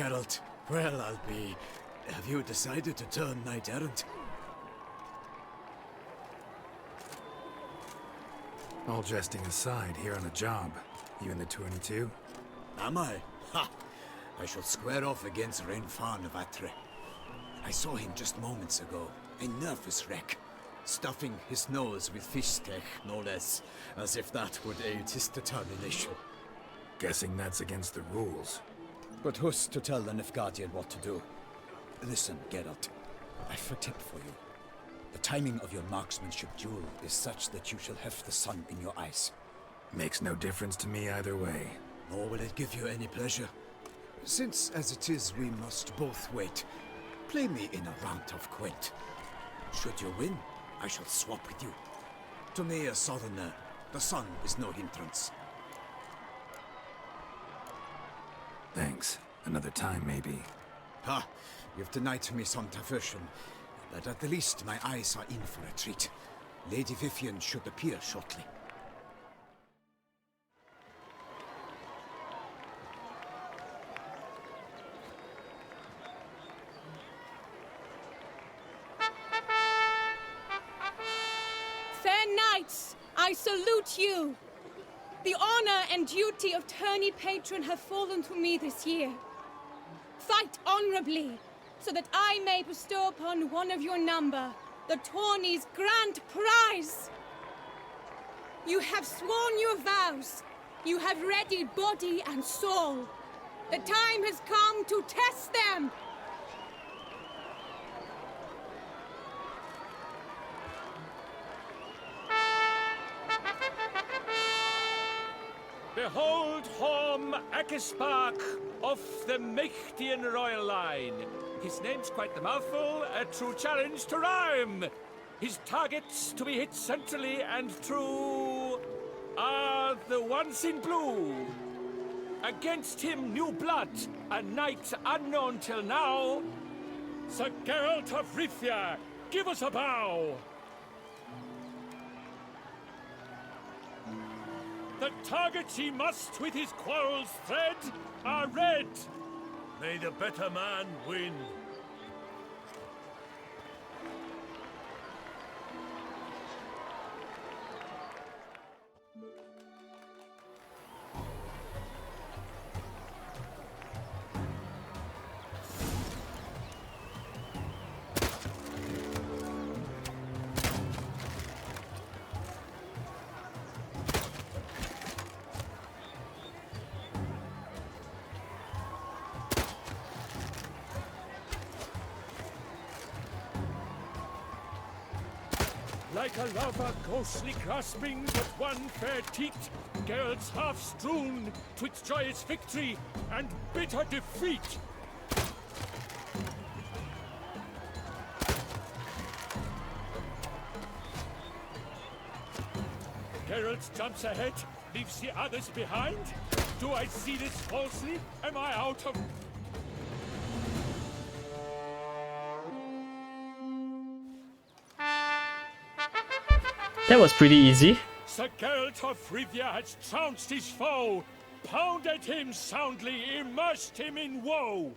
Geralt, well, I'll be... Have you decided to turn knight-errant? All jesting aside, here on a job. You in the 22? Am I? Ha! I shall square off against Rainfan of Atre. I saw him just moments ago. A nervous wreck. Stuffing his nose with fish steak, no less. As if that would aid his determination. Guessing that's against the rules. But who's to tell the Nilfgaardian what to do? Listen, Geralt. I've a tip for you. The timing of your marksmanship duel is such that you shall have the sun in your eyes. Makes no difference to me either way. Nor will it give you any pleasure. Since, as it is, we must both wait, play me in a round of quint. Should you win, I shall swap with you. To me, a southerner, the sun is no hindrance. Thanks. Another time, maybe. Ha! You've denied me some diversion, but at the least my eyes are in for a treat. Lady Vivienne should appear shortly. Fair knights, I salute you! The honor and duty of tourney patron have fallen to me this year. Fight honorably, so that I may bestow upon one of your number the tourney's grand prize. You have sworn your vows. You have readied body and soul. The time has come to test them. Behold Horm Akispark of the Mechtian royal line. His name's quite the mouthful, a true challenge to rhyme. His targets to be hit centrally and true are the ones in blue. Against him new blood, a knight unknown till now. Sir Geralt of Rivia, give us a bow. The targets he must with his quarrels thread are red. May the better man win. Like a lover ghostly grasping but one fair teat, Geralt's half strewn twixt joyous victory and bitter defeat. Geralt jumps ahead, leaves the others behind. Do I see this falsely? Am I out of... That was pretty easy. Sir Geralt of Rivia has trounced his foe, pounded him soundly, immersed him in woe.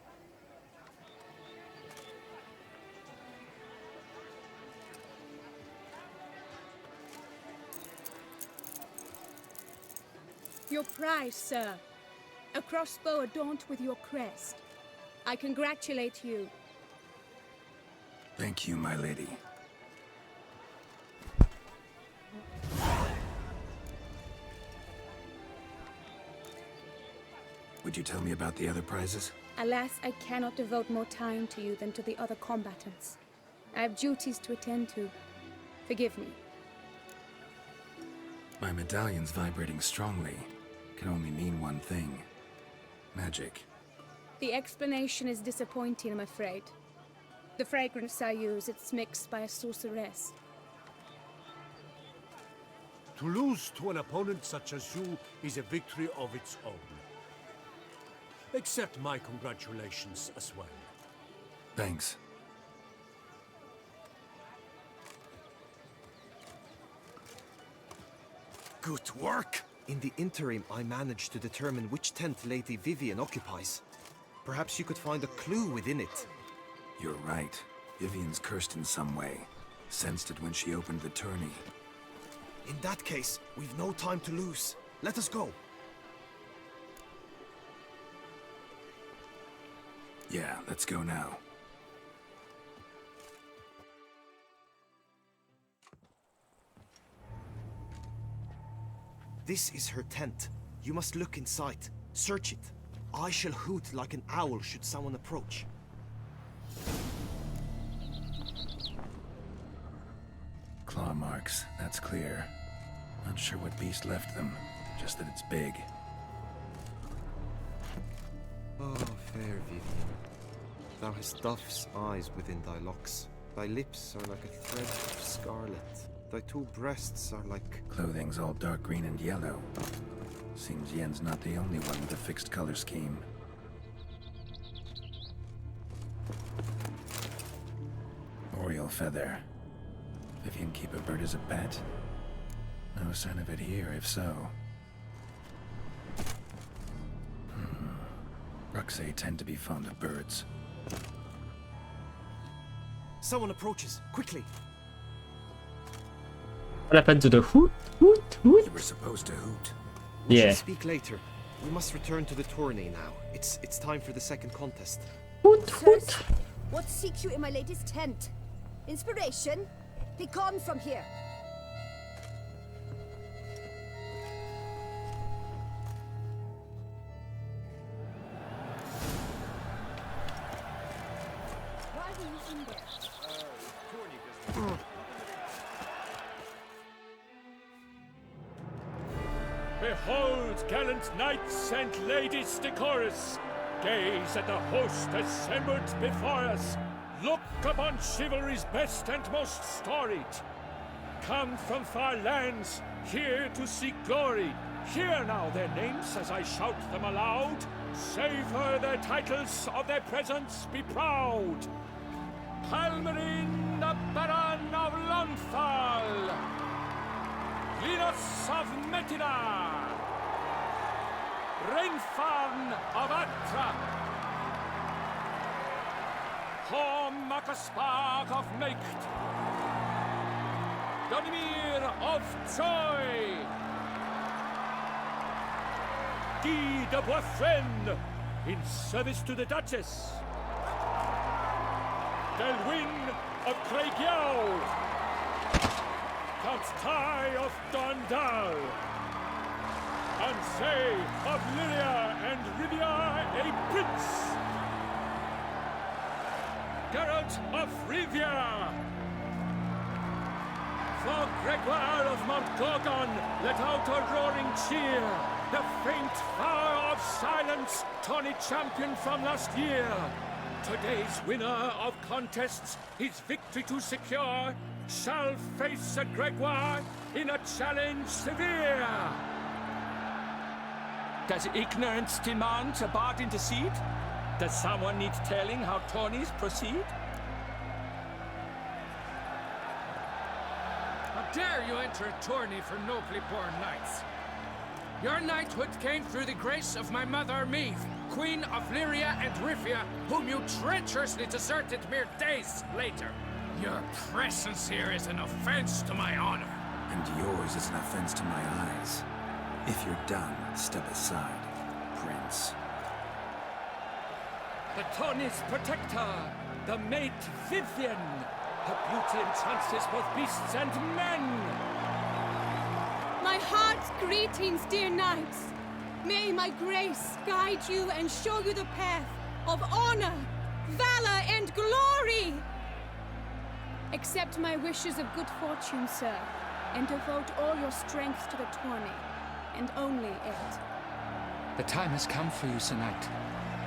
Your prize, sir. A crossbow adorned with your crest. I congratulate you. Thank you, my lady. Would you tell me about the other prizes? Alas, I cannot devote more time to you than to the other combatants. I have duties to attend to. Forgive me. My medallion's vibrating strongly. Can only mean one thing. Magic. The explanation is disappointing, I'm afraid. The fragrance I use, it's mixed by a sorceress. To lose to an opponent such as you is a victory of its own. Accept my congratulations as well. Thanks. Good work! In the interim, I managed to determine which tent Lady Vivienne occupies. Perhaps you could find a clue within it. You're right. Vivienne's cursed in some way. Sensed it when she opened the tourney. In that case, we've no time to lose. Let us go. Yeah, let's go now. This is her tent. You must look inside. Search it. I shall hoot like an owl should someone approach. Claw marks, that's clear. Not sure what beast left them, just that it's big. Oh, fair Vivienne. Thou hast dove's eyes within thy locks. Thy lips are like a thread of scarlet. Thy two breasts are like... Clothing's all dark green and yellow. Seems Yen's not the only one with a fixed color scheme. Oriole feather. Vivienne keep a bird as a pet? No sign of it here, if so. Ruxay tend to be fond of birds. Someone approaches. Quickly! What happened to the hoot, hoot, hoot? You were supposed to hoot. We Yeah. shall speak later. We must return to the tourney now. It's time for the second contest. Hoot, hoot. Sirs, what seeks you in my lady's tent? Inspiration? Be gone from here. Why were you in there? Behold, gallant knights and ladies decorous! Gaze at the host assembled before us! Look upon chivalry's best and most storied! Come from far lands, here to seek glory! Hear now their names as I shout them aloud! Savor their titles, of their presence be proud! Palmerin, the Baron of Lonthal! Linus of Metida! Reinfarn of Atra! Horm Akaspag of Meicht! Donimir of Troy! Guy de Boisfren, in service to the Duchess! Delwyn of Craigiau! Count Ty of Dondal! Ansay of Lyria and Rivia a prince! Geralt of Rivia! For Gregoire of Mount Gorgon, let out a roaring cheer! The faint flower of silence, tourney champion from last year! Today's winner of contests, his victory to secure, shall face a Gregoire in a challenge severe! Does ignorance demand a bard intercede? Does someone need telling how tourneys proceed? How dare you enter a tourney for nobly born knights? Your knighthood came through the grace of my mother Meve, Queen of Lyria and Rivia, whom you treacherously deserted mere days later. Your presence here is an offense to my honor. And yours is an offense to my eyes. If you're done, step aside, Prince. The tourney's protector, the mate Vivienne. Her beauty entrances both beasts and men. My heart's greetings, dear knights. May my grace guide you and show you the path of honor, valor, and glory. Accept my wishes of good fortune, sir, and devote all your strength to the tourney, and only it. The time has come for you, Sir Knight.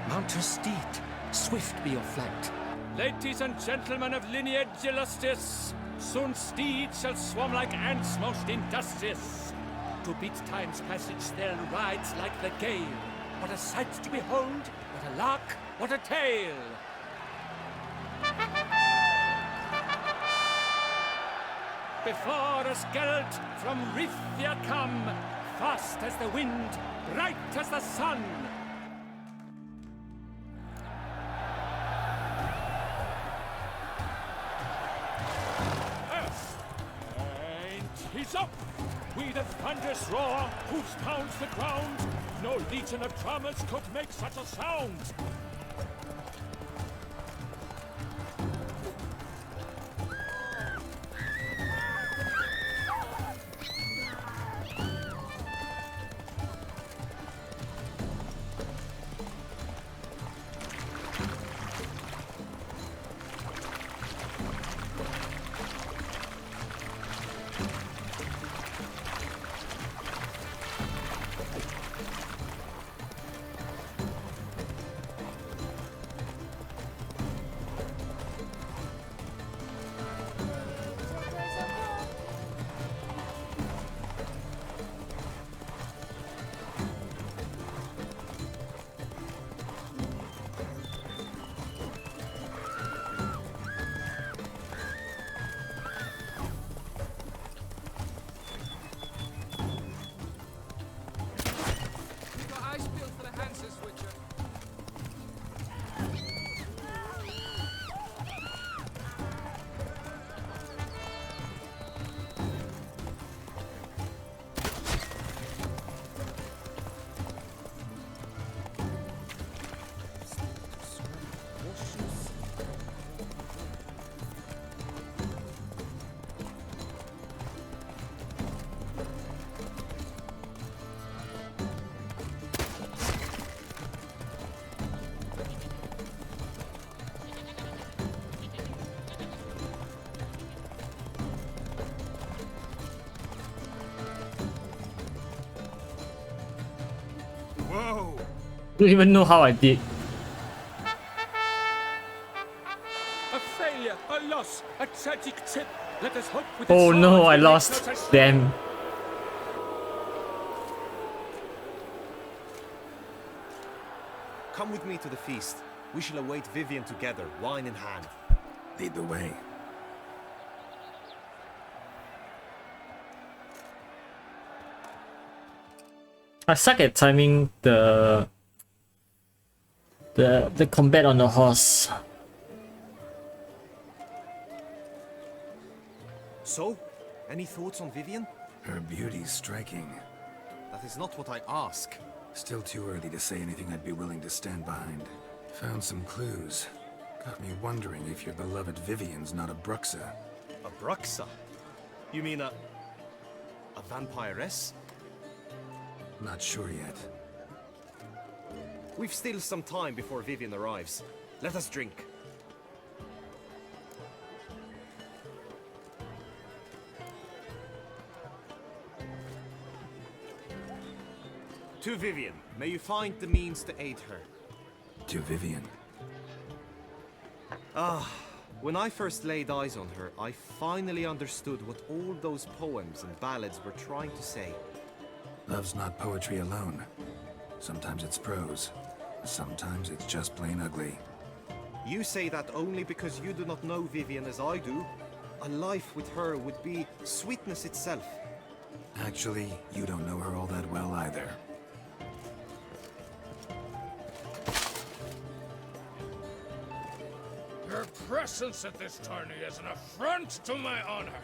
Mount your steed. Swift be your flight. Ladies and gentlemen of lineage illustrious, soon steeds shall swarm like ants most industrious. To beat time's passage they'll ride like the gale. What a sight to behold! What a lark! What a tale! Before us Geralt from Rithia come, fast as the wind, bright as the sun. And he's up! We the thunderous roar, hoofs pounds the ground. No legion of drummers could make such a sound. Don't even know how I did. A failure, a loss, a tragic tip. Let us hope with Oh no, I lost. Damn. Come with me to the feast. We shall await Vivienne together, wine in hand. Lead the way. I suck at timing the combat on the horse. So, any thoughts on Vivienne? Her beauty's striking. That is not what I ask. Still too early to say anything I'd be willing to stand behind. Found some clues. Got me wondering if your beloved Vivienne's not a Bruxa. A Bruxa? You mean a vampiress? Not sure yet. We've still some time before Vivienne arrives. Let us drink. To Vivienne, may you find the means to aid her. To Vivienne. When I first laid eyes on her, I finally understood what all those poems and ballads were trying to say. Love's not poetry alone. Sometimes it's prose. Sometimes it's just plain ugly. You say that only because you do not know Vivienne as I do. A life with her would be sweetness itself. Actually, you don't know her all that well either. Your presence at this tourney is an affront to my honor.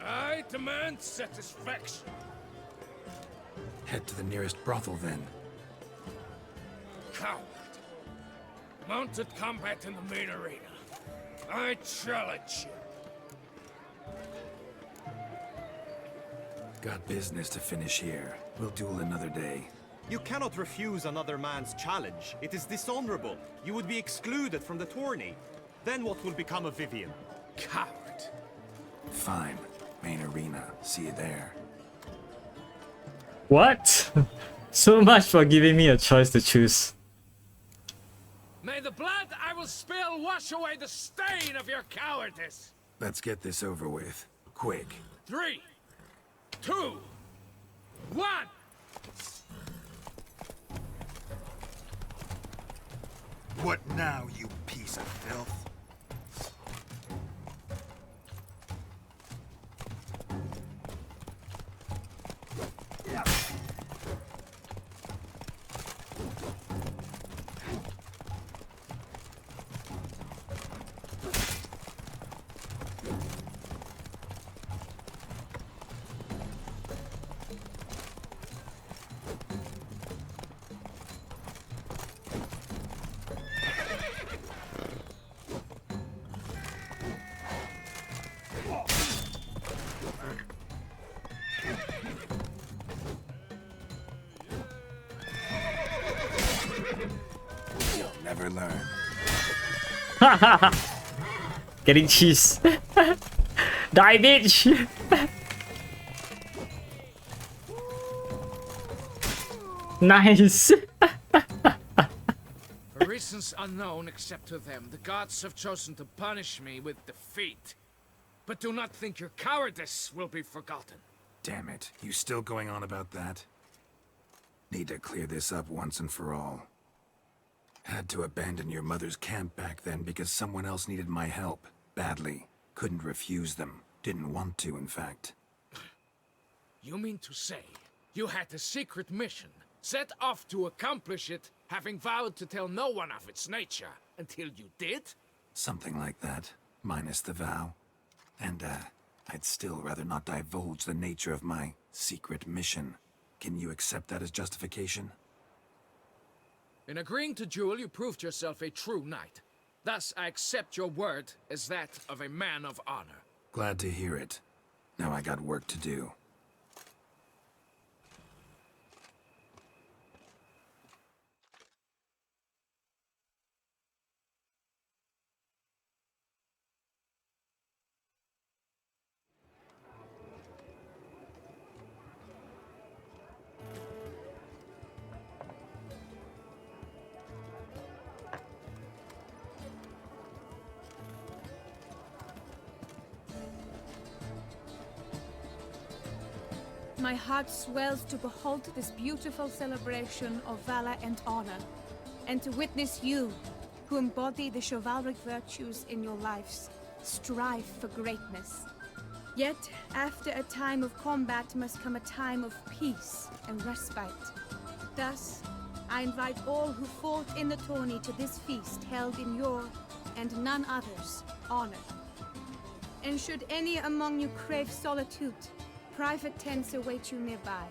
I demand satisfaction. Head to the nearest brothel then. Coward. Mounted combat in the main arena. I challenge you. Got business to finish here. We'll duel another day. You cannot refuse another man's challenge. It is dishonorable. You would be excluded from the tourney. Then what will become of Vivienne? Coward. Fine. Main arena. See you there. What? So much for giving me a choice to choose. May the blood I will spill wash away the stain of your cowardice. Let's get this over with. Quick. 3, 2, 1. What now, you piece of filth? Never learn. Getting cheese. Die, bitch! Nice. For reasons unknown except to them, the gods have chosen to punish me with defeat. But do not think your cowardice will be forgotten. Damn it, you still going on about that? Need to clear this up once and for all. Had to abandon your mother's camp back then because someone else needed my help. Badly. Couldn't refuse them. Didn't want to, in fact. You mean to say you had a secret mission, set off to accomplish it, having vowed to tell no one of its nature, until you did? Something like that. Minus the vow. And, I'd still rather not divulge the nature of my secret mission. Can you accept that as justification? In agreeing to duel, you proved yourself a true knight. Thus, I accept your word as that of a man of honor. Glad to hear it. Now I got work to do. My heart swells to behold this beautiful celebration of valor and honor, and to witness you, who embody the chivalric virtues in your lives, strive for greatness. Yet, after a time of combat must come a time of peace and respite. Thus, I invite all who fought in the tourney to this feast held in your, and none other's, honor. And should any among you crave solitude, private tents await you nearby.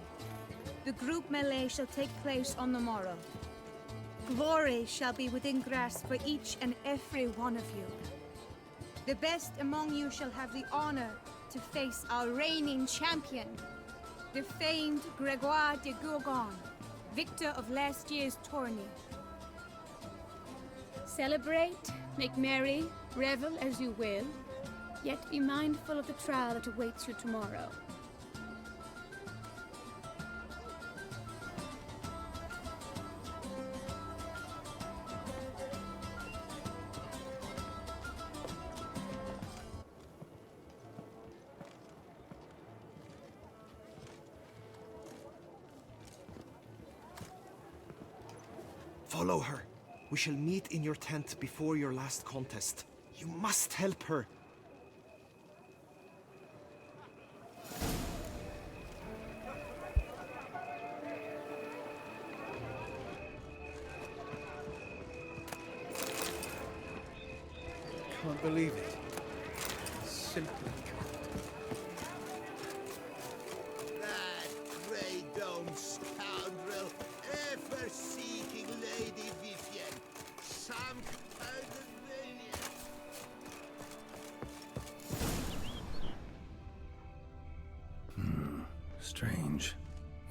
The group melee shall take place on the morrow. Glory shall be within grasp for each and every one of you. The best among you shall have the honor to face our reigning champion, the famed Gregoire de Gourgon, victor of last year's tourney. Celebrate, make merry, revel as you will, yet be mindful of the trial that awaits you tomorrow. Follow her. We shall meet in your tent before your last contest. You must help her. Can't believe it. Simply can't. That grey dome scoundrel, ever seeking Lady Vivienne. Some kind of maniac. Strange.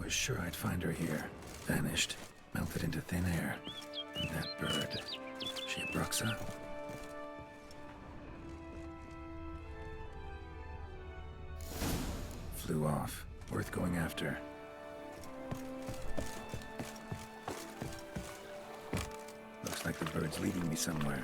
Was sure I'd find her here. Vanished. Melted into thin air. And that bird. She a Bruxa? Flew off. Worth going after. Looks like the bird's leading me somewhere.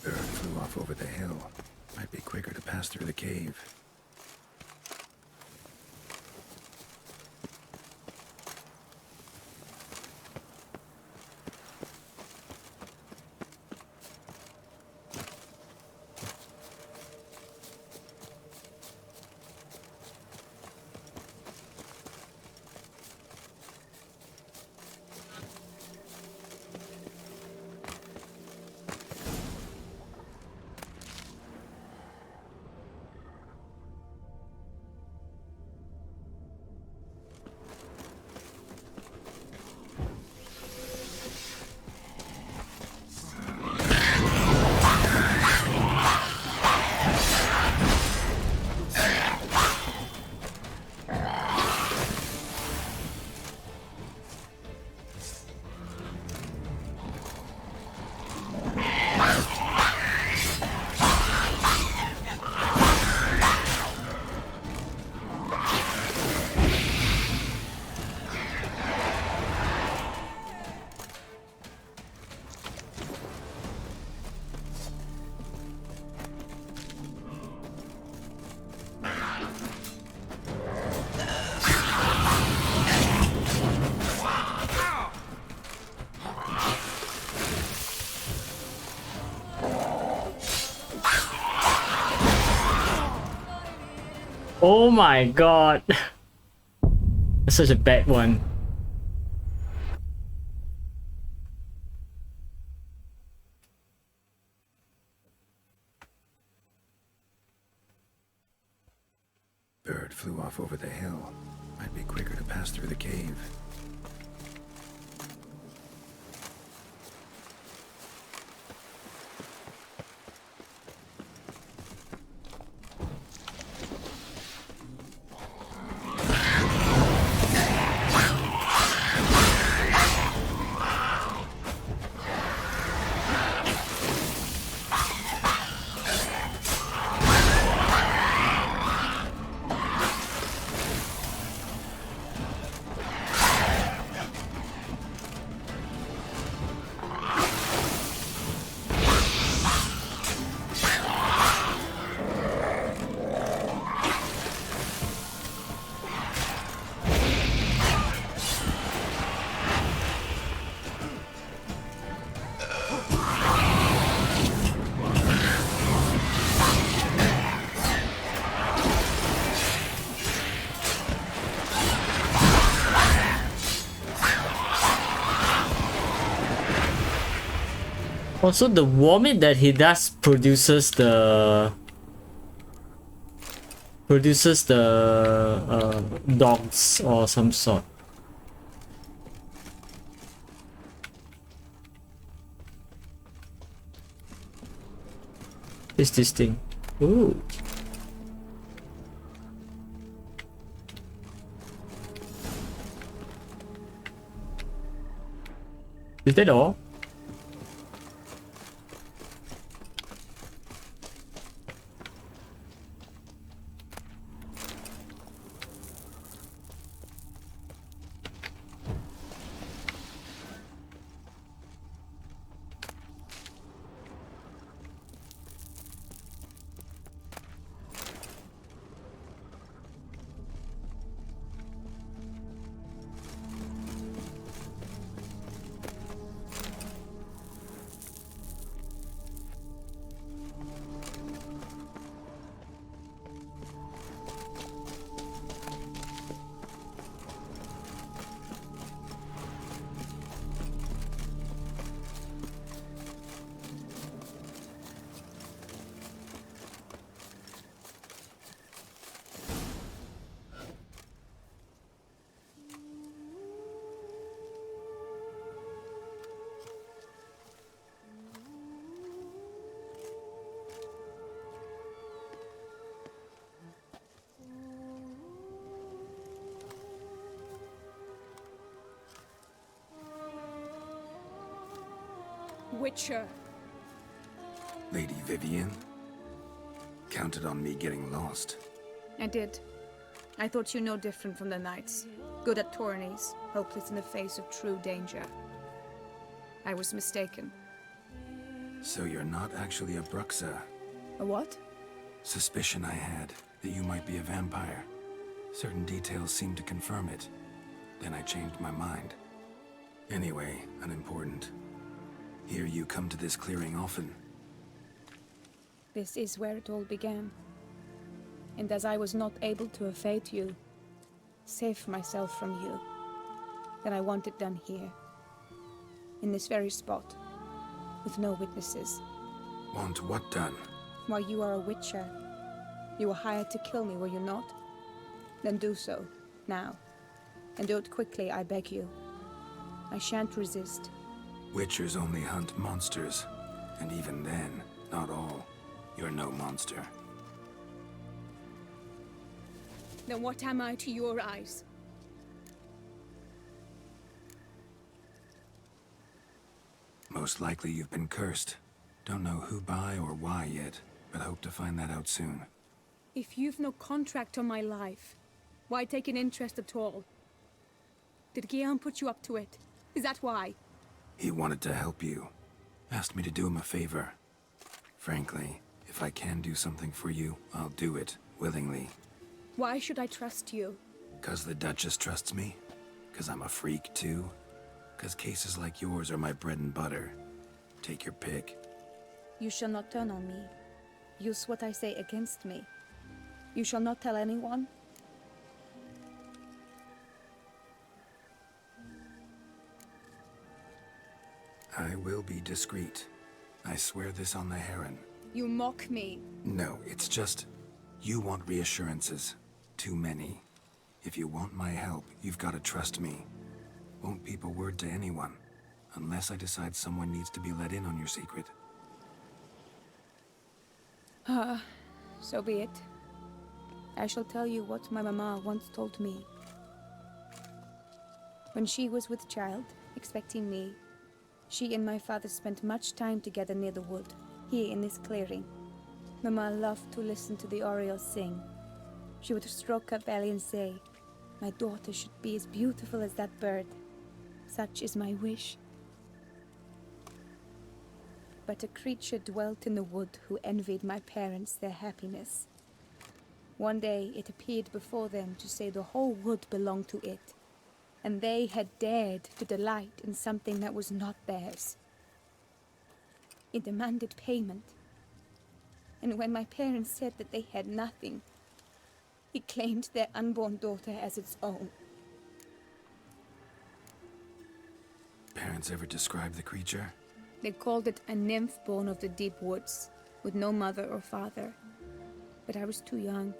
Bird flew off over the hill. Might be quicker to pass through the cave. Oh my god. That's such a bad one. Bird flew off over the hill. Might be quicker to pass through the cave. Also, the vomit that he does produces the dogs or some sort. What's this thing? Ooh. Is that all? Witcher. Lady Vivienne? Counted on me getting lost. I did. I thought you no different from the knights. Good at tourneys, hopeless in the face of true danger. I was mistaken. So you're not actually a Bruxa? A what? Suspicion I had, that you might be a vampire. Certain details seemed to confirm it. Then I changed my mind. Anyway, unimportant. Here you come to this clearing often. This is where it all began. And as I was not able to evade you, save myself from you, then I want it done here. In this very spot, with no witnesses. Want what done? Why, you are a witcher. You were hired to kill me, were you not? Then do so, now. And do it quickly, I beg you. I shan't resist. Witchers only hunt monsters. And even then, not all. You're no monster. Then what am I to your eyes? Most likely you've been cursed. Don't know who by or why yet, but hope to find that out soon. If you've no contract on my life, why take an interest at all? Did Guillaume put you up to it? Is that why? He wanted to help you. Asked me to do him a favor. Frankly, if I can do something for you, I'll do it, willingly. Why should I trust you? 'Cause the Duchess trusts me? 'Cause I'm a freak, too? 'Cause cases like yours are my bread and butter. Take your pick. You shall not turn on me. Use what I say against me. You shall not tell anyone? I will be discreet. I swear this on the Heron. You mock me. No, it's just... You want reassurances. Too many. If you want my help, you've got to trust me. Won't peep a word to anyone. Unless I decide someone needs to be let in on your secret. So be it. I shall tell you what my mama once told me. When she was with child, expecting me, she and my father spent much time together near the wood, here in this clearing. Mama loved to listen to the orioles sing. She would stroke her belly and say, "My daughter should be as beautiful as that bird. Such is my wish." But a creature dwelt in the wood who envied my parents their happiness. One day it appeared before them to say the whole wood belonged to it, and they had dared to delight in something that was not theirs. It demanded payment, and when my parents said that they had nothing, it claimed their unborn daughter as its own. Parents ever describe the creature? They called it a nymph born of the deep woods, with no mother or father. But I was too young,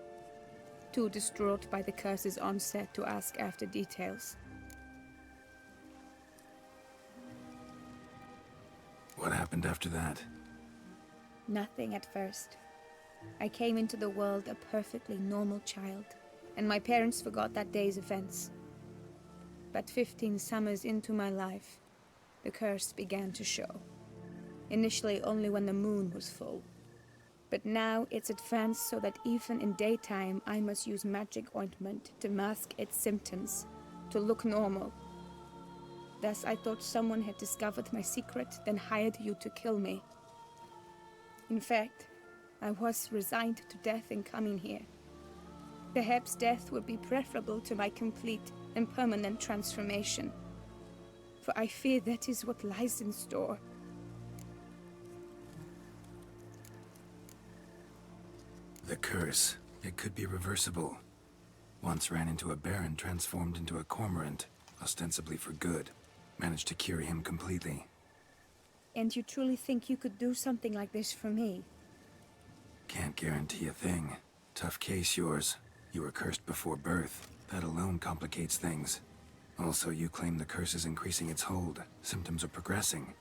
too distraught by the curse's onset to ask after details. What happened after that? Nothing at first. I came into the world a perfectly normal child, and my parents forgot that day's events. But 15 summers into my life, the curse began to show. Initially only when the moon was full. But now it's advanced so that even in daytime I must use magic ointment to mask its symptoms, to look normal. Thus I thought someone had discovered my secret, then hired you to kill me. In fact, I was resigned to death in coming here. Perhaps death would be preferable to my complete and permanent transformation. For I fear that is what lies in store. The curse. It could be reversible. Once ran into a baron transformed into a cormorant, ostensibly for good. Managed to cure him completely. And you truly think you could do something like this for me? Can't guarantee a thing. Tough case, yours. You were cursed before birth. That alone complicates things. Also, you claim the curse is increasing its hold. Symptoms are progressing.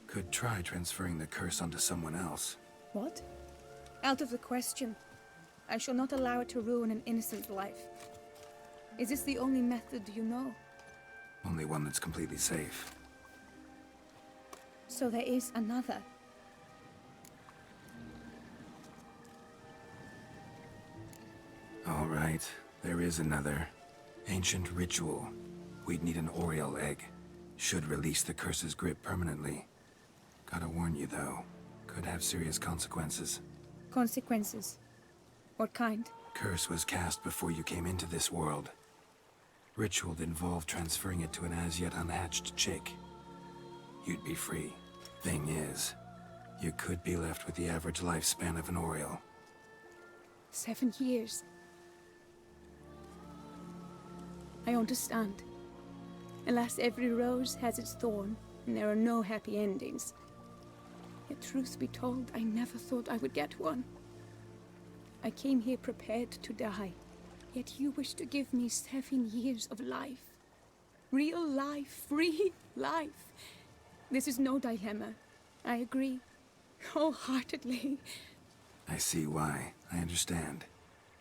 Could try transferring the curse onto someone else. What? Out of the question. I shall not allow it to ruin an innocent life. Is this the only method you know? Only one that's completely safe. So there is another. All right, there is another. Ancient ritual. We'd need an Oriole egg. Should release the curse's grip permanently. Gotta warn you, though. Could have serious consequences. Consequences? What kind? Curse was cast before you came into this world. Ritual involved transferring it to an as-yet unhatched chick. You'd be free. Thing is, you could be left with the average lifespan of an Oriole. 7 years. I understand. Alas, every rose has its thorn, and there are no happy endings. Yet truth be told, I never thought I would get one. I came here prepared to die, yet you wish to give me 7 years of life. Real life, free life. This is no dilemma. I agree, wholeheartedly. I see why. I understand.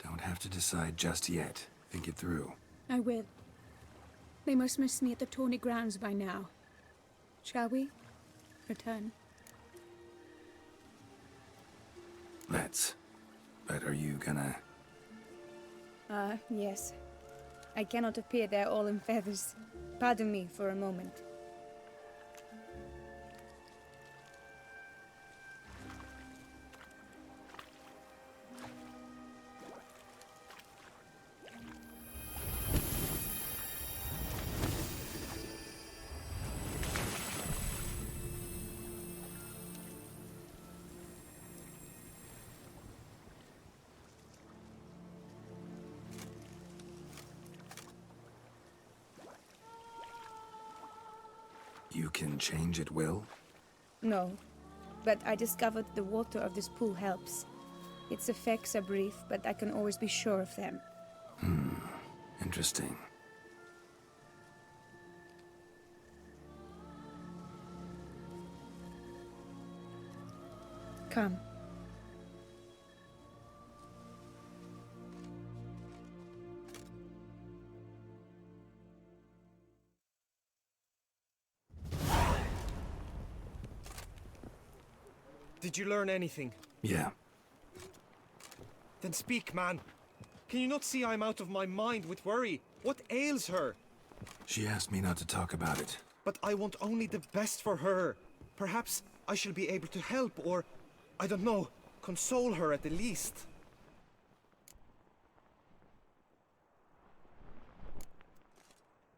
Don't have to decide just yet. Think it through. I will. They must miss me at the tourney grounds by now. Shall we? Return. Let's. But are you gonna... Yes. I cannot appear there all in feathers. Pardon me for a moment. You can change at will? No, but I discovered the water of this pool helps. Its effects are brief, but I can always be sure of them. Interesting. Come. Did you learn anything? Yeah. Then speak, man. Can you not see I'm out of my mind with worry? What ails her? She asked me not to talk about it. But I want only the best for her. Perhaps I shall be able to help or, I don't know, console her at the least.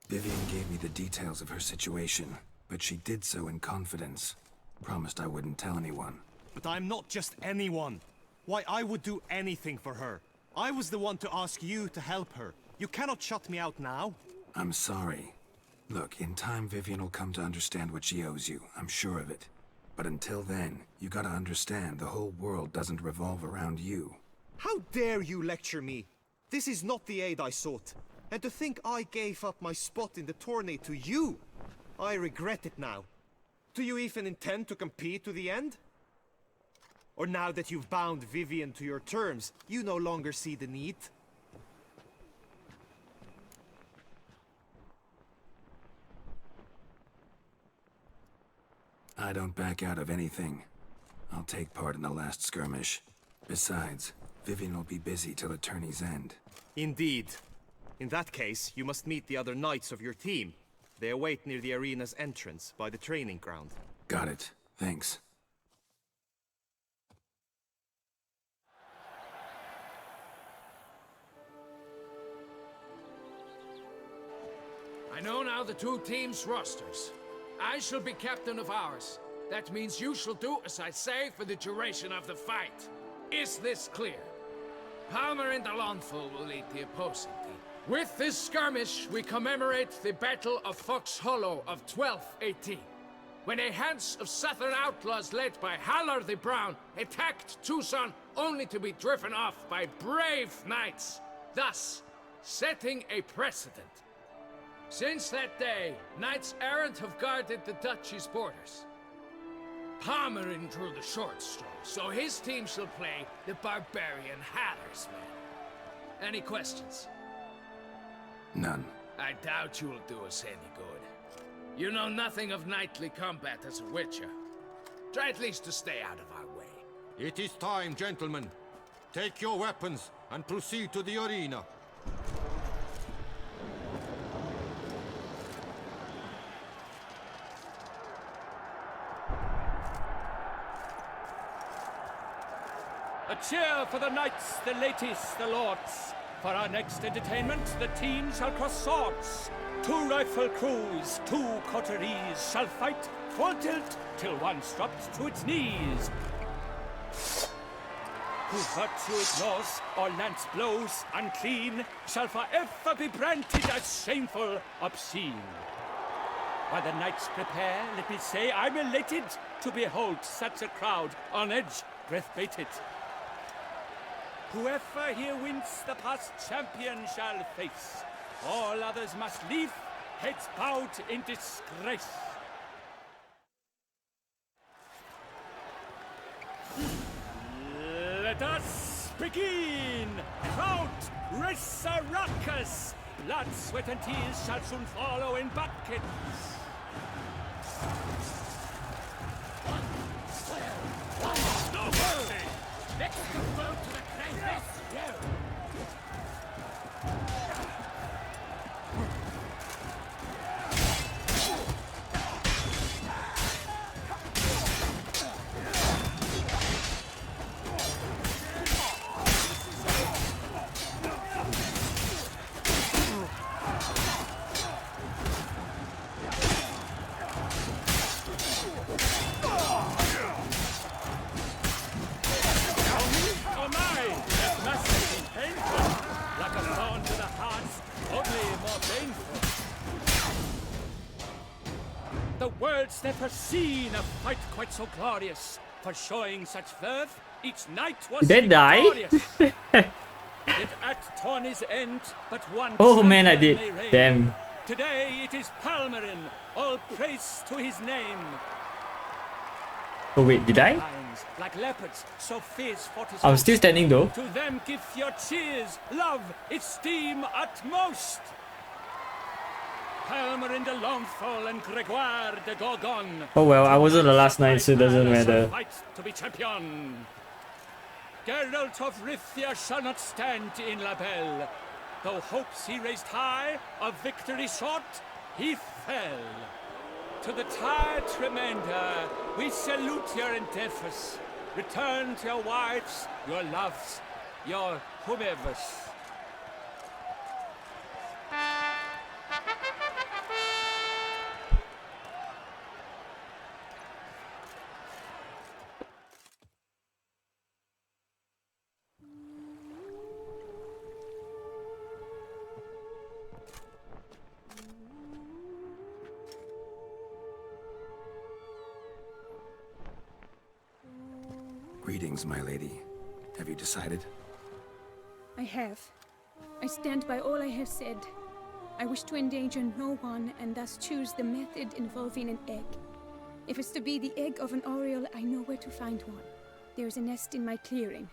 Vivienne gave me the details of her situation, but she did so in confidence. Promised I wouldn't tell anyone. But I'm not just anyone. Why, I would do anything for her. I was the one to ask you to help her. You cannot shut me out now. I'm sorry. Look, in time Vivienne will come to understand what she owes you. I'm sure of it. But until then, you gotta understand the whole world doesn't revolve around you. How dare you lecture me? This is not the aid I sought. And to think I gave up my spot in the tourney to you! I regret it now. Do you even intend to compete to the end? Or now that you've bound Vivienne to your terms, you no longer see the need? I don't back out of anything. I'll take part in the last skirmish. Besides, Vivienne will be busy till the tourney's end. Indeed. In that case, you must meet the other knights of your team. They await near the arena's entrance, by the training ground. Got it. Thanks. I know now the two teams' rosters. I shall be captain of ours. That means you shall do as I say for the duration of the fight. Is this clear? Palmer and Alonful will lead the opposing team. With this skirmish, we commemorate the Battle of Fox Hollow of 1218, when a Hans of Southern outlaws led by Haller the Brown attacked Tucson only to be driven off by brave knights, thus setting a precedent. Since that day, knights errant have guarded the duchy's borders. Palmerin drew the short straw, so his team shall play the barbarian Haller's men. Any questions? None. I doubt you'll do us any good. You know nothing of knightly combat as a witcher. Try at least to stay out of our way. It is time, gentlemen. Take your weapons and proceed to the arena. A cheer for the knights, the ladies, the lords. For our next entertainment, the teams shall cross swords. 2 rifle crews, 2 coteries shall fight full tilt till one's dropped to its knees. Who virtue ignores or lance blows unclean shall forever be branded as shameful, obscene. While the knights prepare, let me say I'm elated to behold such a crowd on edge, breath baited. Whoever here wins the past champion shall face. All others must leave, heads bowed in disgrace. Let us begin! Crowd, race a ruckus! Blood, sweat, and tears shall soon follow in buckets. No mercy! Let's go to the crisis! The world's never seen a fight quite so glorious. For showing such verve, each knight was Did I die? Yet at Tawny's end, but one Oh man, I champion did. may reign. Damn. Today it is Palmerin, all praise to his name. Oh wait, did I? Lions, like leopards, so fierce fought his I'm host. still standing though. To them give your cheers, love, esteem utmost. Palmerin de Longfall and Gregoire de Gorgon. Oh well, I wasn't the last knight, so it doesn't matter. Fight to be champion. Geralt of Rivia shall not stand in La Belle. Though hopes he raised high, of victory sought, he fell. To the tired remainder, we salute your endeavors. Return to your wives, your loves, your whomevers. Greetings, my lady. Have you decided? I have. I stand by all I have said. I wish to endanger no one and thus choose the method involving an egg. If it's to be the egg of an oriole, I know where to find one. There is a nest in my clearing.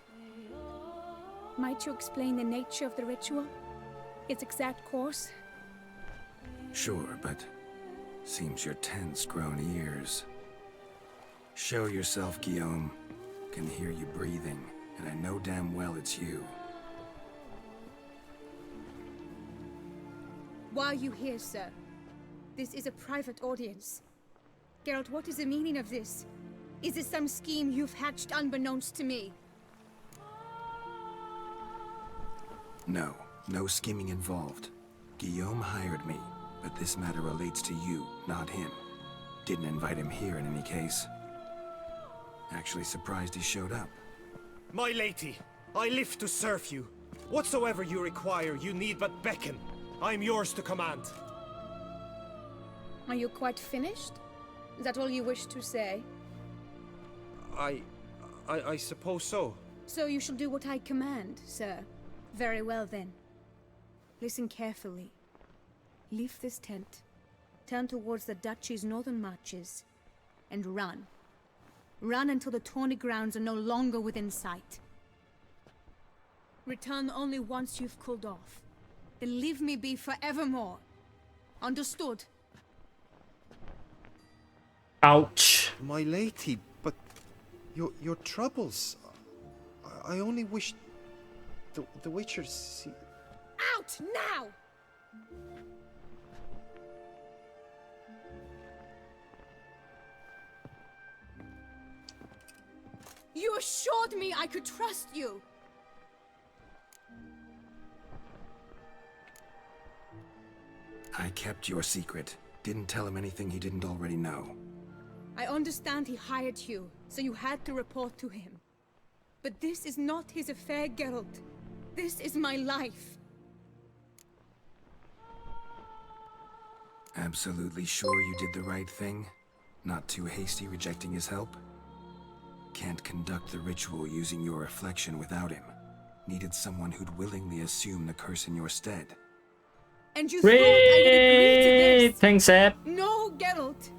Might you explain the nature of the ritual? Its exact course? Sure, but seems your tense grown ears. Show yourself, Guillaume. Can hear you breathing, and I know damn well it's you. Why are you here, sir? This is a private audience. Geralt, what is the meaning of this? Is this some scheme you've hatched unbeknownst to me? No, no scheming involved. Guillaume hired me, but this matter relates to you, not him. Didn't invite him here in any case. Actually surprised he showed up. My lady, I live to serve you. Whatsoever you require, you need but beckon. I am yours to command. Are you quite finished? Is that all you wish to say? I suppose so. So you shall do what I command, sir. Very well then. Listen carefully. Leave this tent, turn towards the duchy's northern marches, and run. Run until the Tawny grounds are no longer within sight. Return only once you've cooled off. Then leave me be forevermore. Understood? Ouch. My lady, but your troubles. I only wish the Witchers see. Out now! You assured me I could trust you. I kept your secret. Didn't tell him anything he didn't already know. I understand he hired you, so you had to report to him. But this is not his affair, Geralt. This is my life. Absolutely sure you did the right thing? Not too hasty rejecting his help? Can't conduct the ritual using your reflection without him. Needed someone who'd willingly assume the curse in your stead. And you thought I would agree to this? Thanks, Ed. No, Geralt.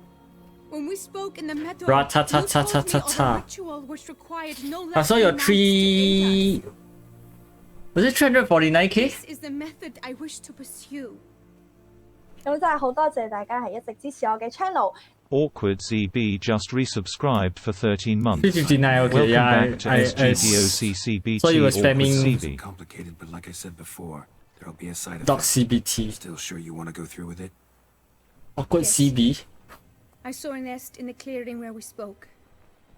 When we spoke in the meadow, Ra-ta-ta-ta-ta-ta-ta. you told me of a ritual which required no I less saw your than 9 to aid 3... us. Was it 349k? This is the method I wish to pursue. 咁真係好多謝大家係一直支持我嘅 channel。 Awkward ZB just resubscribed for 13 months. 359, okay, Welcome yeah, back to I SGDOCCBT. so you were Awkward spamming ZB. Complicated, but like I said before, there'll be a side Doc effect. CBT. Still sure you want to go through with it? Awkward Yes. CB. I saw a nest in the clearing where we spoke.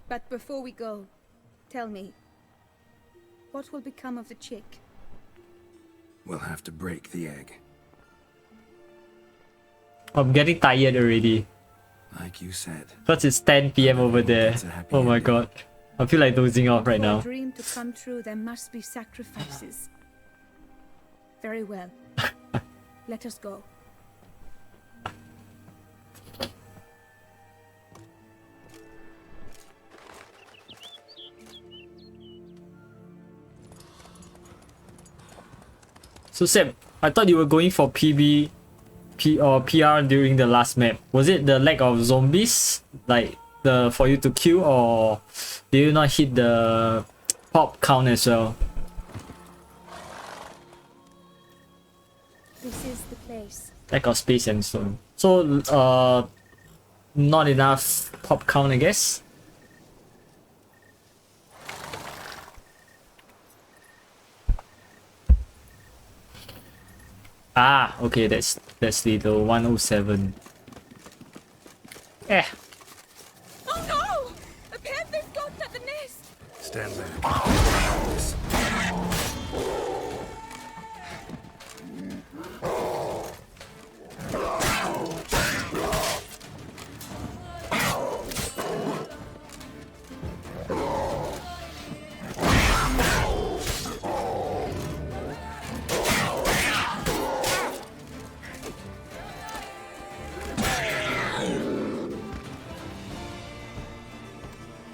But before we go, tell me, what will become of the chick? We'll have to break the egg. I'm getting tired already. Like you said. Because it's 10 PM over there. Oh my god. I feel like dozing off right For now. a dream to come true, there must be sacrifices. Very well. Let us go. So Sam, I thought you were going for or PR during the last map. Was it the lack of zombies, like for you to kill, or did you not hit the pop count as well? This is the place. Lack of space and so on. So not enough pop count, I guess. Ah, okay, that's the 107. Eh. Oh no! A panther's gotten at the nest! Stand back.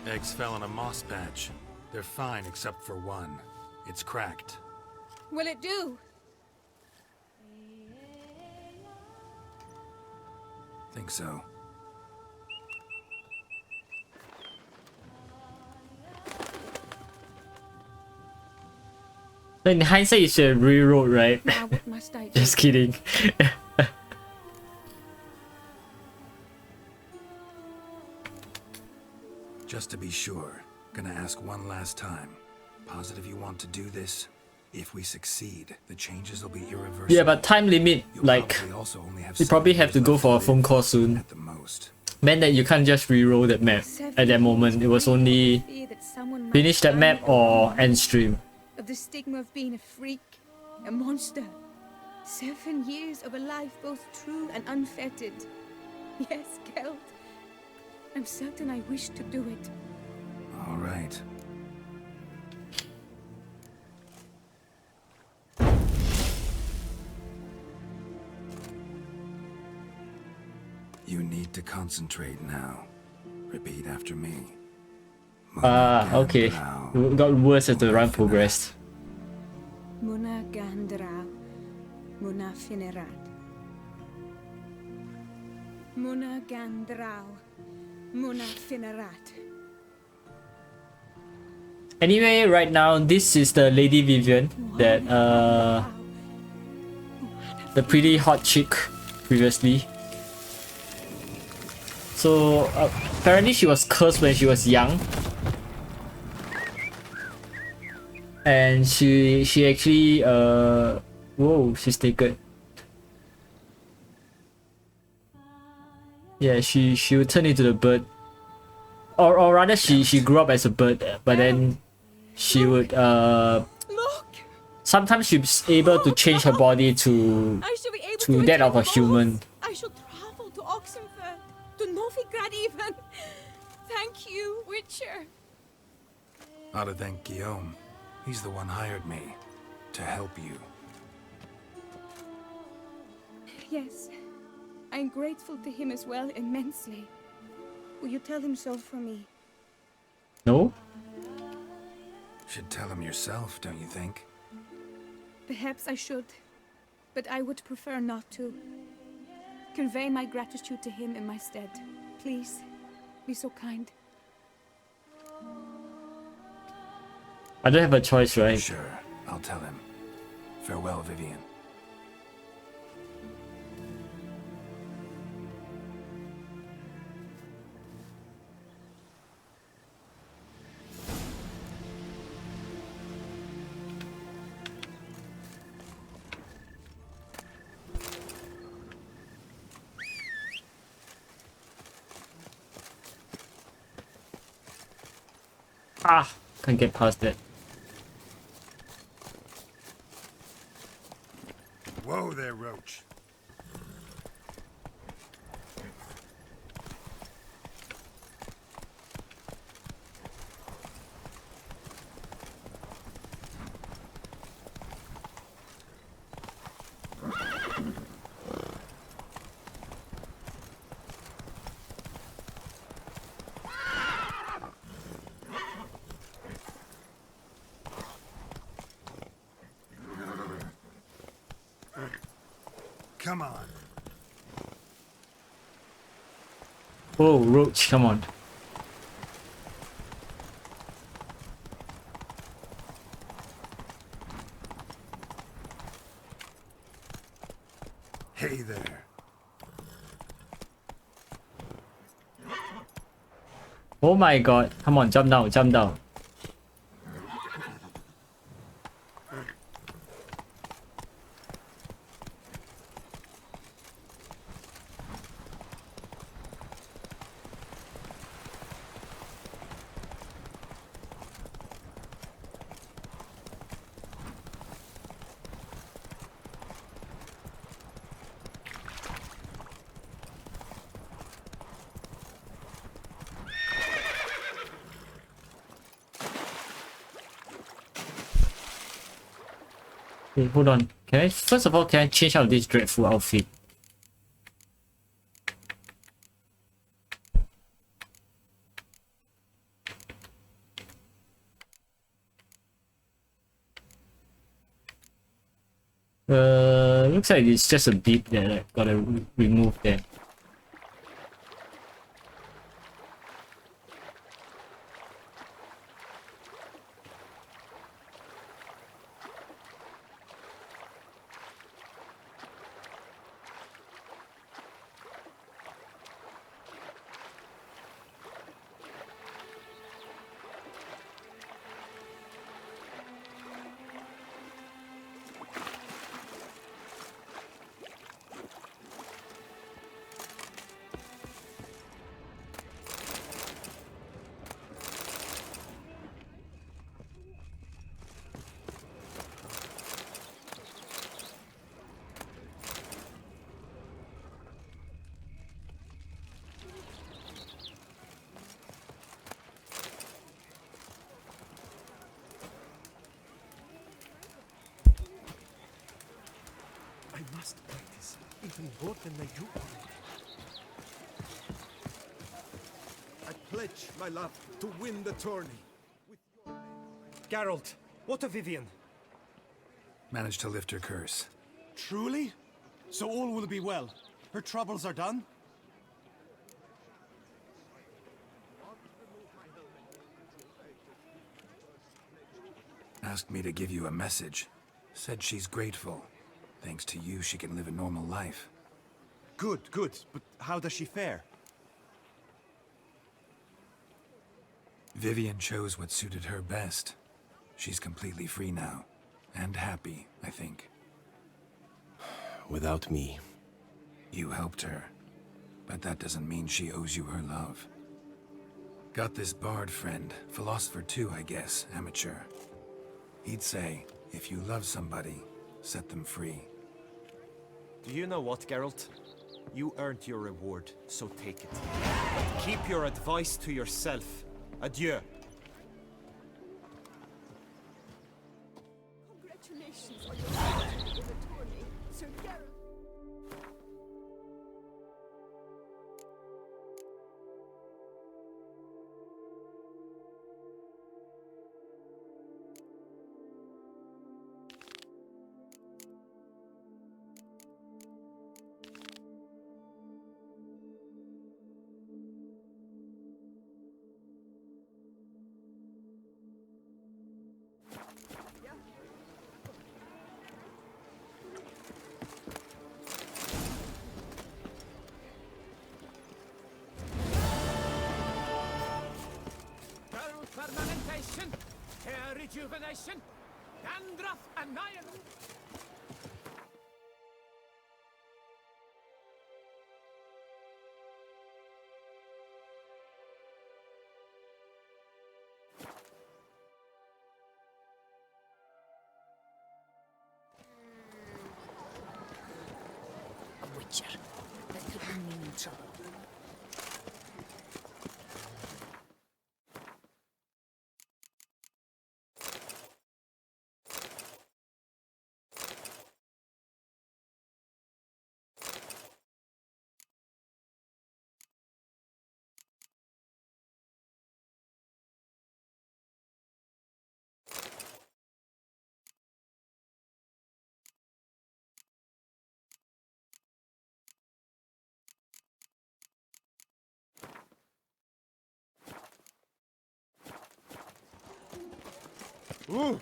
Eggs fell in a moss patch. They're fine except for one. It's cracked. Will it do? Think so. In hindsight, you should rewrote, right? Now what must I do? Just kidding. Just to be sure, gonna ask one last time. Positive you want to do this? If we succeed, the changes will be irreversible. Yeah, but time limit, like, you probably have to go for a phone call soon. Meant that you can't just reroll that map at that moment. It was only finish that map or end stream. Of the stigma of being a freak, a monster. 7 years of a life both true and unfettered. Yes, Geralt. I'm certain I wish to do it. All right. You need to concentrate now. Repeat after me. Okay. It got worse as the run progressed. Muna Gandrau, Muna Finerat. Muna Gandrau, Muna Finerat. Anyway, right now, this is the Lady Vivienne, that the pretty hot chick previously. So apparently she was cursed when she was young, and she actually whoa, she's naked. Yeah, she would turn into the bird, or rather she grew up as a bird, but then she would sometimes she's able to change her body to that of a human. I shall travel to Oxenford, to Novigrad even. Thank you, Witcher. Ought to thank Guillaume. He's the one hired me to help you. Yes, I'm grateful to him as well, immensely. Will you tell him so for me? No? Should tell him yourself, don't you think? Perhaps I should, but I would prefer not to. Convey my gratitude to him in my stead. Please, be so kind. I don't have a choice, right? Sure, I'll tell him. Farewell, Vivienne. Ah, can't get past it. Whoa there, Roach. Come on. Oh, Roach, come on. Hey there. Oh my god. Come on, jump down, jump down. Okay, hold on. First of all, can I change out this dreadful outfit? Looks like it's just a bit that I gotta remove there. I must practice, even more than I do. I pledge my love to win the tourney. With your Geralt, what of Vivienne? Managed to lift her curse. Truly? So all will be well. Her troubles are done? Asked me to give you a message. Said she's grateful. Thanks to you, she can live a normal life. Good, good. But how does she fare? Vivienne chose what suited her best. She's completely free now. And happy, I think. Without me. You helped her. But that doesn't mean she owes you her love. Got this bard friend, philosopher too, I guess, amateur. He'd say, if you love somebody, set them free. Do you know what, Geralt? You earned your reward, so take it. But keep your advice to yourself. Adieu. Congratulations on your victory in the tourney, Sir Geralt. Fermentation, hair rejuvenation, dandruff annihilation. A witcher. That could bring me in trouble. Ooh.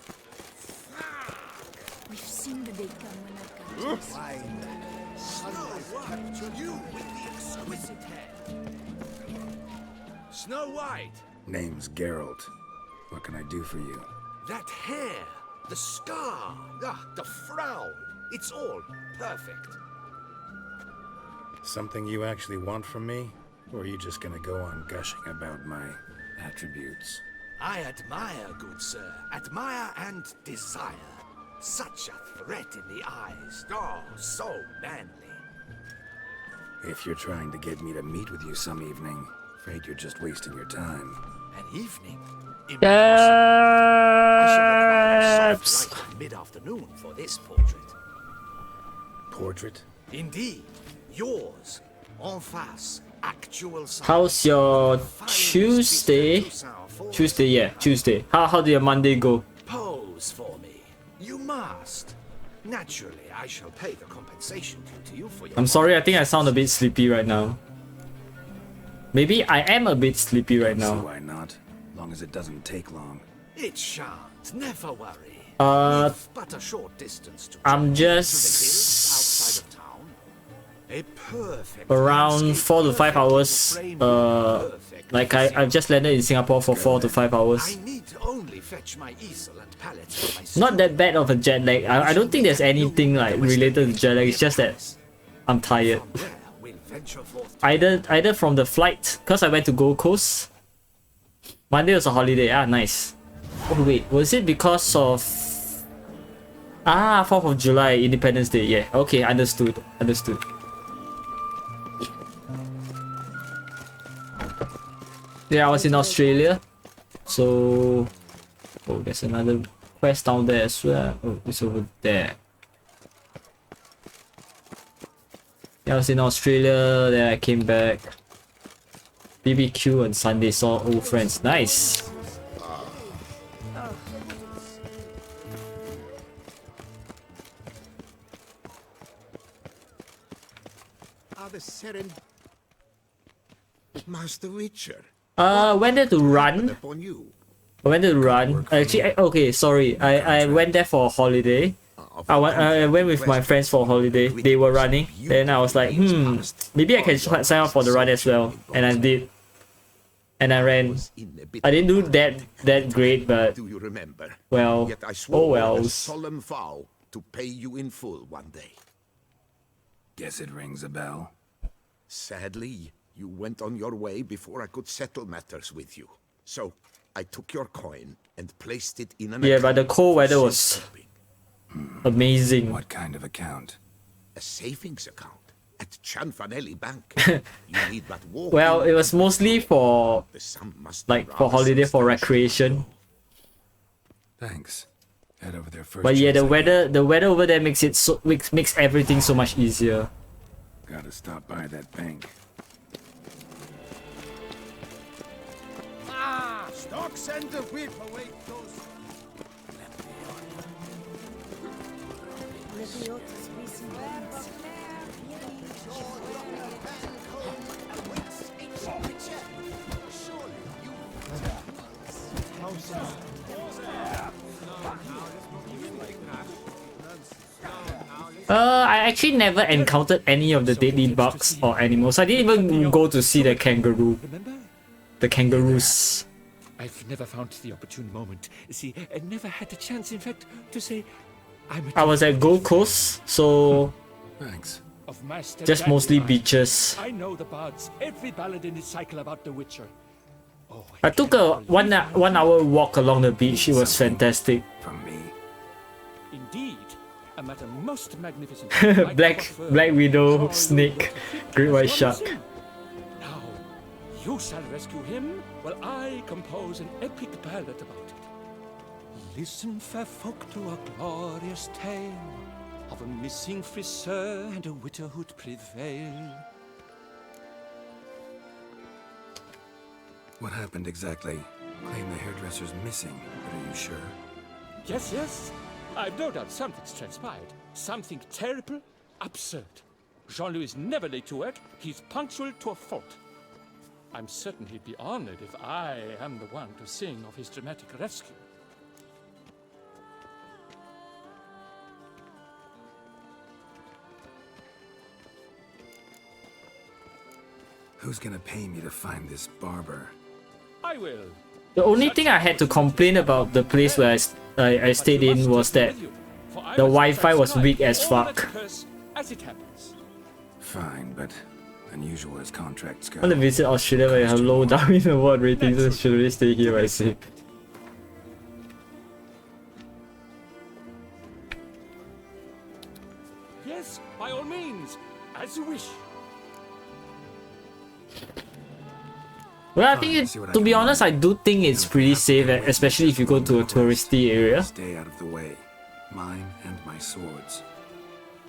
We've seen the day come when I've come to Wine. Snow White, you with the exquisite hair. Snow White, Name's Geralt. What can I do for you? that hair, the scar, the frown, it's all perfect. Something you actually want from me? Or are you just gonna go on gushing about my attributes? I admire, good sir, admire and desire. Such a threat in the eyes, oh, so manly. If you're trying to get me to meet with you some evening, afraid you're just wasting your time. An evening? Impossible. I shall require a soft light of mid-afternoon for this portrait. Portrait? Indeed, yours, en face, actual size. How's your Tuesday? Tuesday, yeah, Tuesday. How did your Monday go? Pose for me. You must. Naturally, I shall pay the compensation due to you for your... I'm sorry, I think I sound a bit sleepy right now. Maybe I am a bit sleepy right So now. why not? Long as it doesn't take long. It shan't. Never worry. Uh, But a short distance to I'm to the hills just outside of town. A perfect around landscape, 4 to 5 perfect hours. frame, perfect Like I've just landed in Singapore for 4 to 5 hours. I need only fetch my easel and palette from my Not that bad of a jet lag. I don't think there's anything like related to jet lag. It's just that I'm tired. We'll venture forth. Either from the flight, cause I went to Gold Coast. Monday was a holiday. Ah, nice. Oh wait, was it because of 4th of July, Independence Day? Yeah. Okay, understood. Yeah, I was in Australia. So oh, there's another quest down there as well. Oh, it's over there. Yeah, I was in Australia, then I came back. BBQ on Sunday, saw old friends. Nice. The Seren... Master Witcher. Went there to run. Upon you. I went to run. Actually, okay, sorry. I went there for a holiday. I went with my friends for a holiday. They were running. Then I was like, maybe I can sign up for the run as well. And I did. and I ran. I didn't do that great, but Do you remember? well, Yet I oh swore a wells. solemn vow to pay you in full one day. Guess it rings a bell. Sadly, you went on your way before I could settle matters with you. So, I took your coin and placed it in an Yeah, but the account cold for weather was amazing. What kind of account? a savings account at Cianfanelli Bank. You need but walk Well, in it was mostly for the sum must be like for rather holiday, for substantial. recreation. Thanks. Head over there first. But yeah, chance the I weather over there makes it so makes everything so much easier. get. Gotta stop by that bank. Stocks and the whip await those. I actually never encountered any of the deadly bugs or animals. I didn't even go to see the kangaroo. The kangaroos. I've never found the opportune moment. See, I never had the chance, in fact, to say I was at Gold Coast, so Thanks. of Master just mostly Dandelion. beaches. I know the bards, every ballad in the cycle about the Witcher. Oh, I took a 1 hour walk along the beach. It was fantastic. From me. indeed, a matter most magnificent. Black Widow, Snake, Great White Shark. Now, you shall rescue him, while I compose an epic ballad about it. Listen, fair folk, to a glorious tale of a missing friseur and a widowhood prevail. What happened exactly? Claim the hairdresser's missing, but are you sure? Yes, I've no doubt something's transpired. Something terrible, absurd. Jean-Louis is never late to work. He's punctual to a fault. I'm certain he'd be honored if I am the one to sing of his dramatic rescue. Who's gonna pay me to find this barber? I will. The only thing I had to complain about the place where I stayed in was that the Wi-Fi was weak as fuck. As it happens. Fine, but unusual as contracts go. I want to visit Australia where you have low Darwin Award ratings, so should really stay here, I see. Yes, by all means, as you wish. Well, I think to be honest, I do think it's pretty safe, especially if you go to a touristy area. Stay out of the way. Mine and my swords.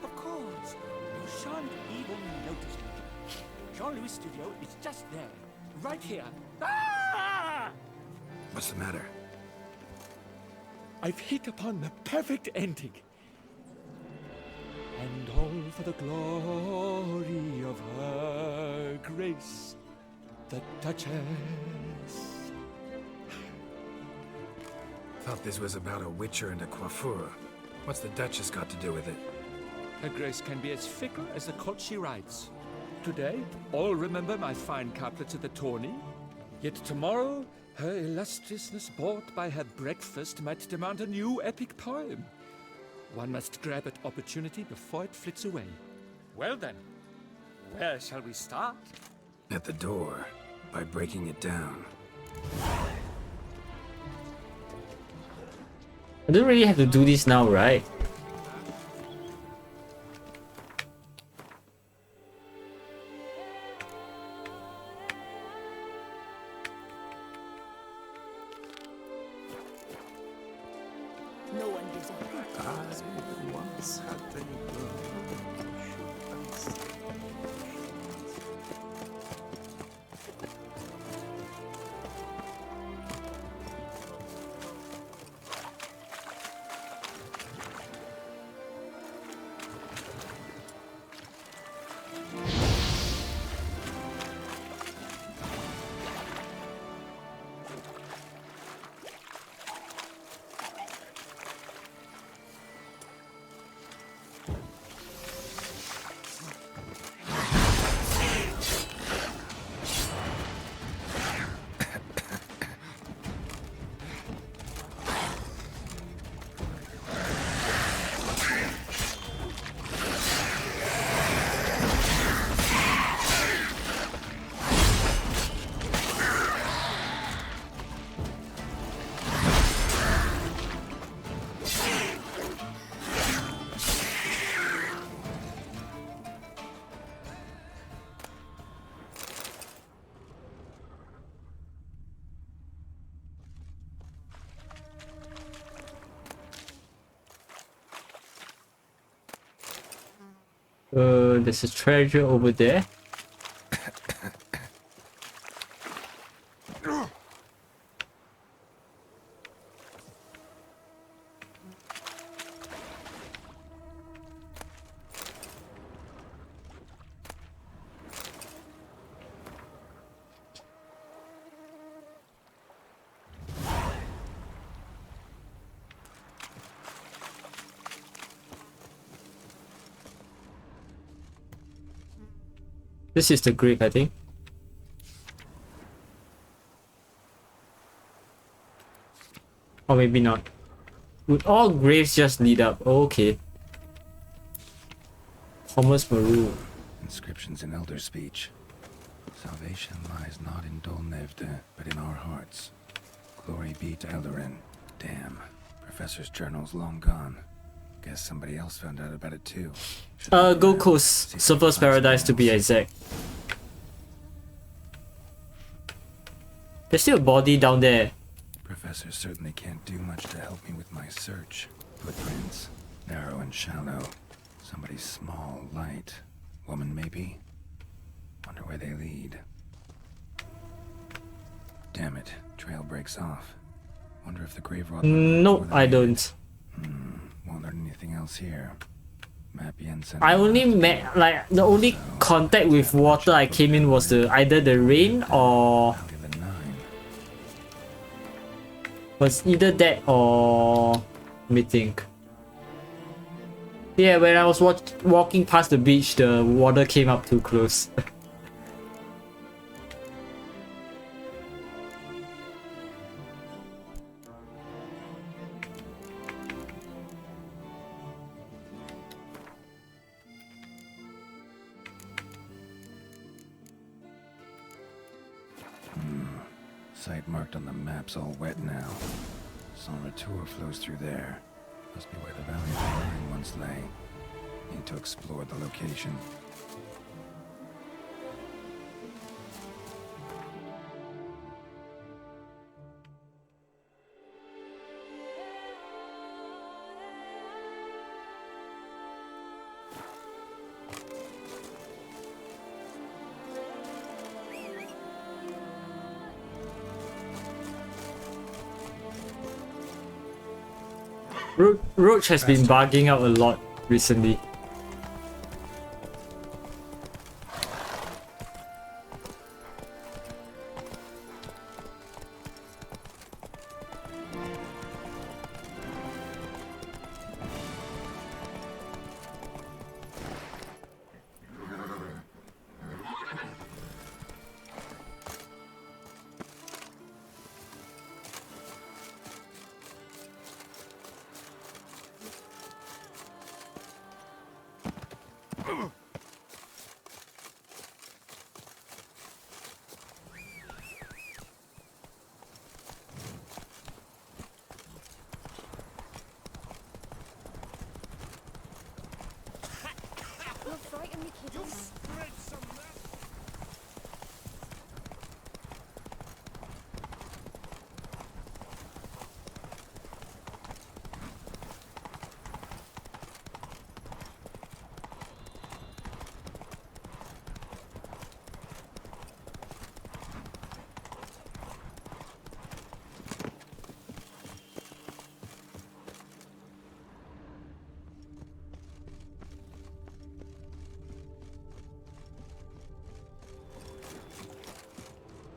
Of course, you shan't even notice me. Jean-Louis' studio is just there, right here. Ah! What's the matter? I've hit upon the perfect ending. And all for the glory of her grace, the Duchess. Thought this was about a witcher and a coiffure. What's the Duchess got to do with it? Her grace can be as fickle as the colt she rides. Today, all remember my fine couplets at the tourney. Yet tomorrow, her illustriousness bought by her breakfast might demand a new epic poem. One must grab at opportunity before it flits away. Well then, where shall we start? At the door, by breaking it down. I don't really have to do this now, right? No one gives a There's a treasure over there. This is the grave, I think. Or maybe not. Would all graves just lead up? Okay. Thomas Maroon. Inscriptions in Elder speech. Salvation lies not in Dolnevde, but in our hearts. Glory be to Eldarin. Damn. Professor's journal's long gone. Guess somebody else found out about it too. Gold Coast. Surfer's Paradise to be exact. There's still a body down there. Professor certainly can't do much to help me with my search. Footprints. Narrow and shallow. Somebody small, light. Woman maybe? Wonder where they lead. Damn it. Trail breaks off. Wonder if the grave rot... No, I don't. Won't learn anything else here. Map Jensen. I only met, like, the only contact with water I came in was either the rain or... Was either that or... Let me think. Yeah, when I was walking past the beach, the water came up too close. Site marked on the map's all wet now. San Retour flows through there. Must be where the Valley of the Iron once lay. Need to explore the location. Roach has been bugging out a lot recently.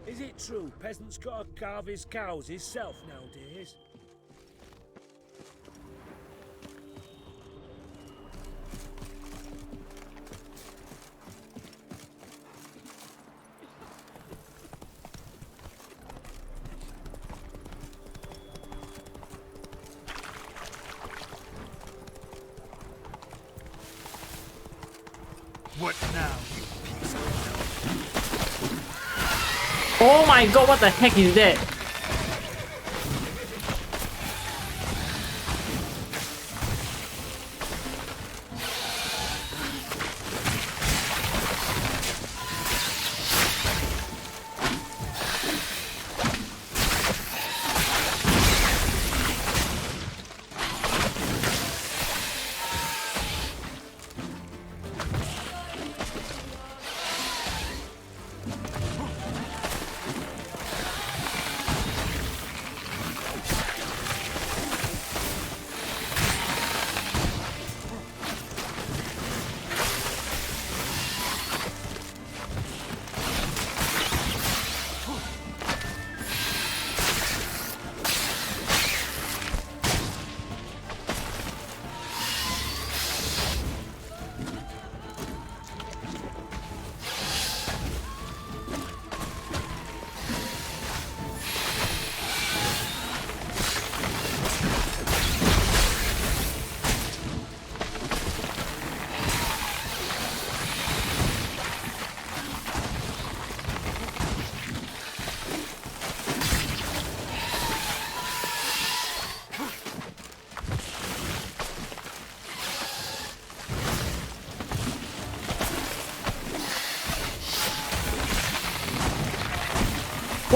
Is it true peasants gotta carve his cows himself nowadays? What now, you piece of hell? Oh my god, what the heck is that?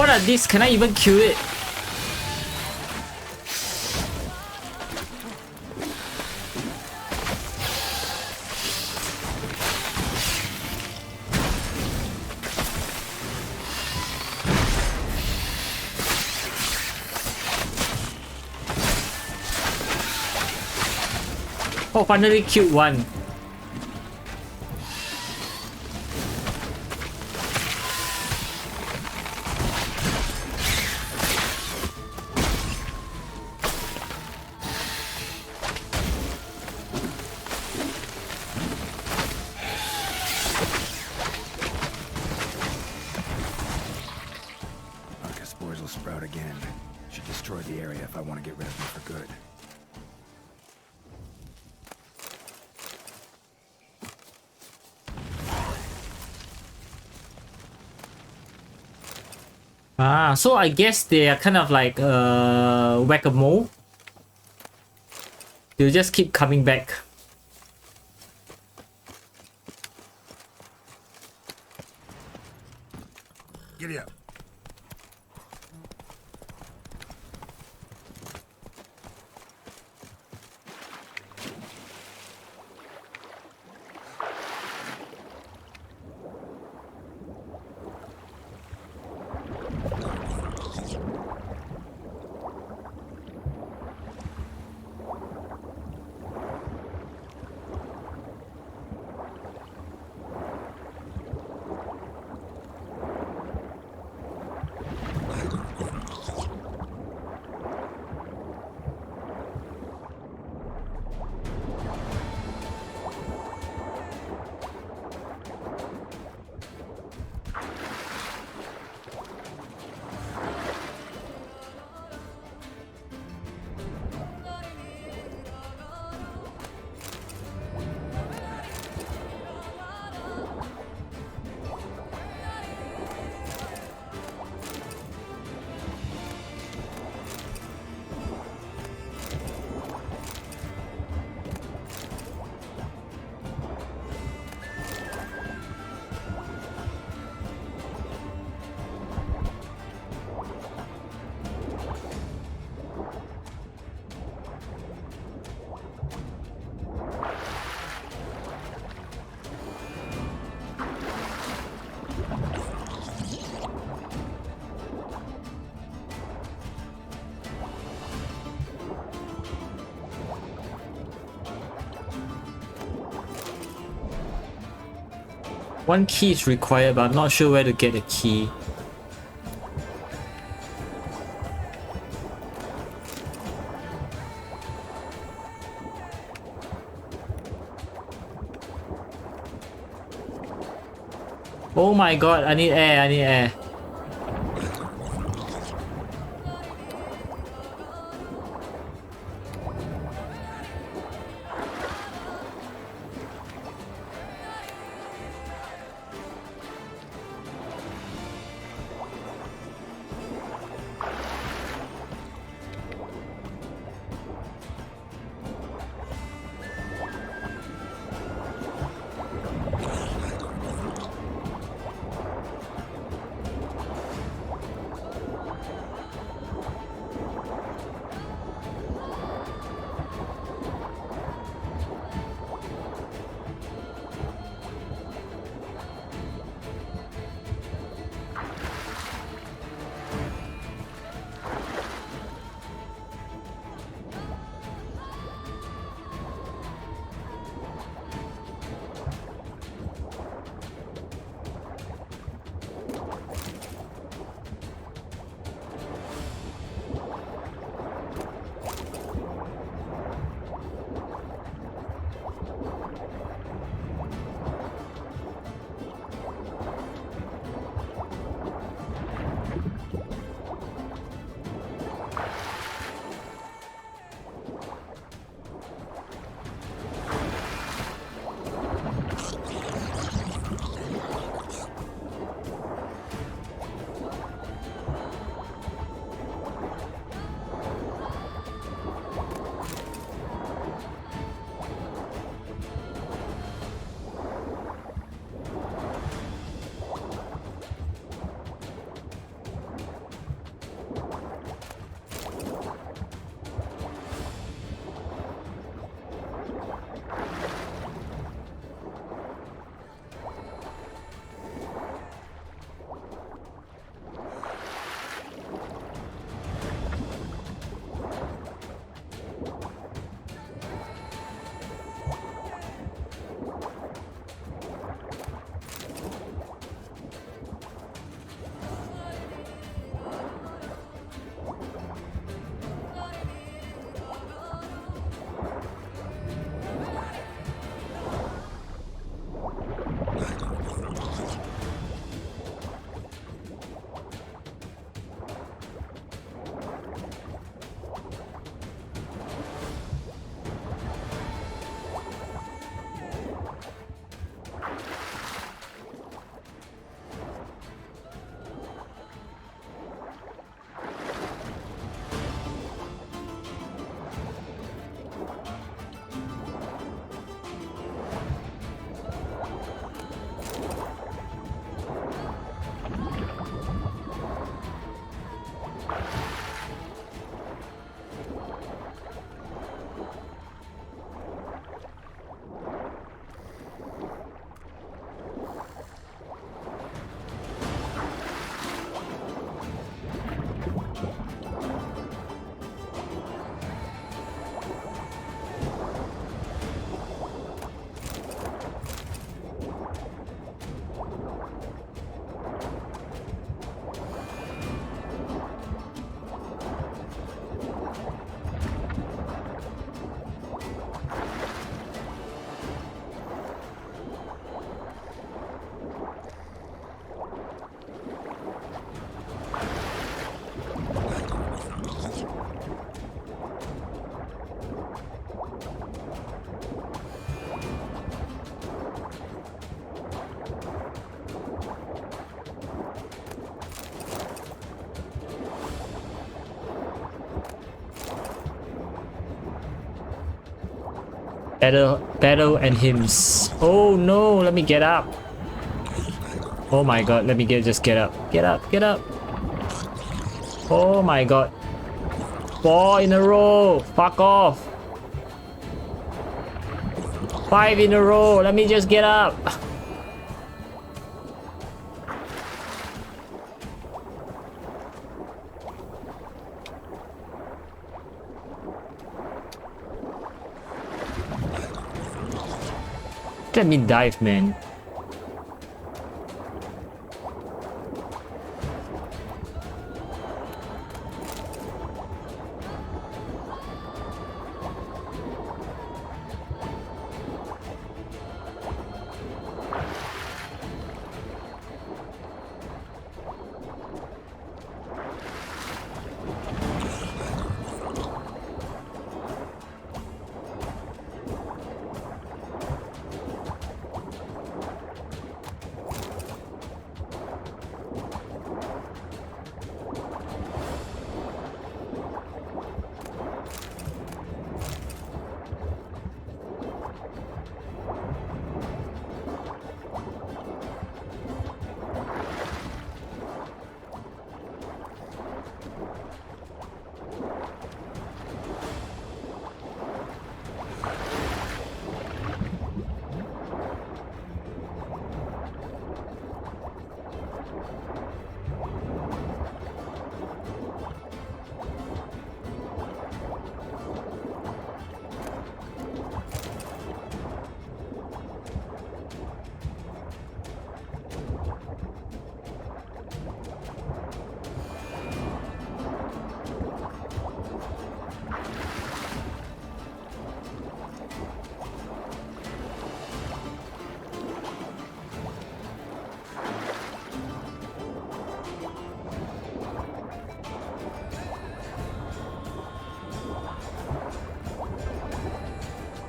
What are these? Can I even kill it? Oh, finally killed one. Spores will sprout again. Should destroy the area if I want to get rid of them for good. Ah, so I guess they are kind of like whack-a-mole. They'll just keep coming back. Giddy up. One key is required, but I'm not sure where to get a key. Oh my god, I need air, I need air. Battle and hymns. Oh no, let me get up. Oh my god, let me just get up. Get up, get up. Oh my god. 4 in a row. Fuck off. 5 in a row. Let me just get up. Let me dive, man.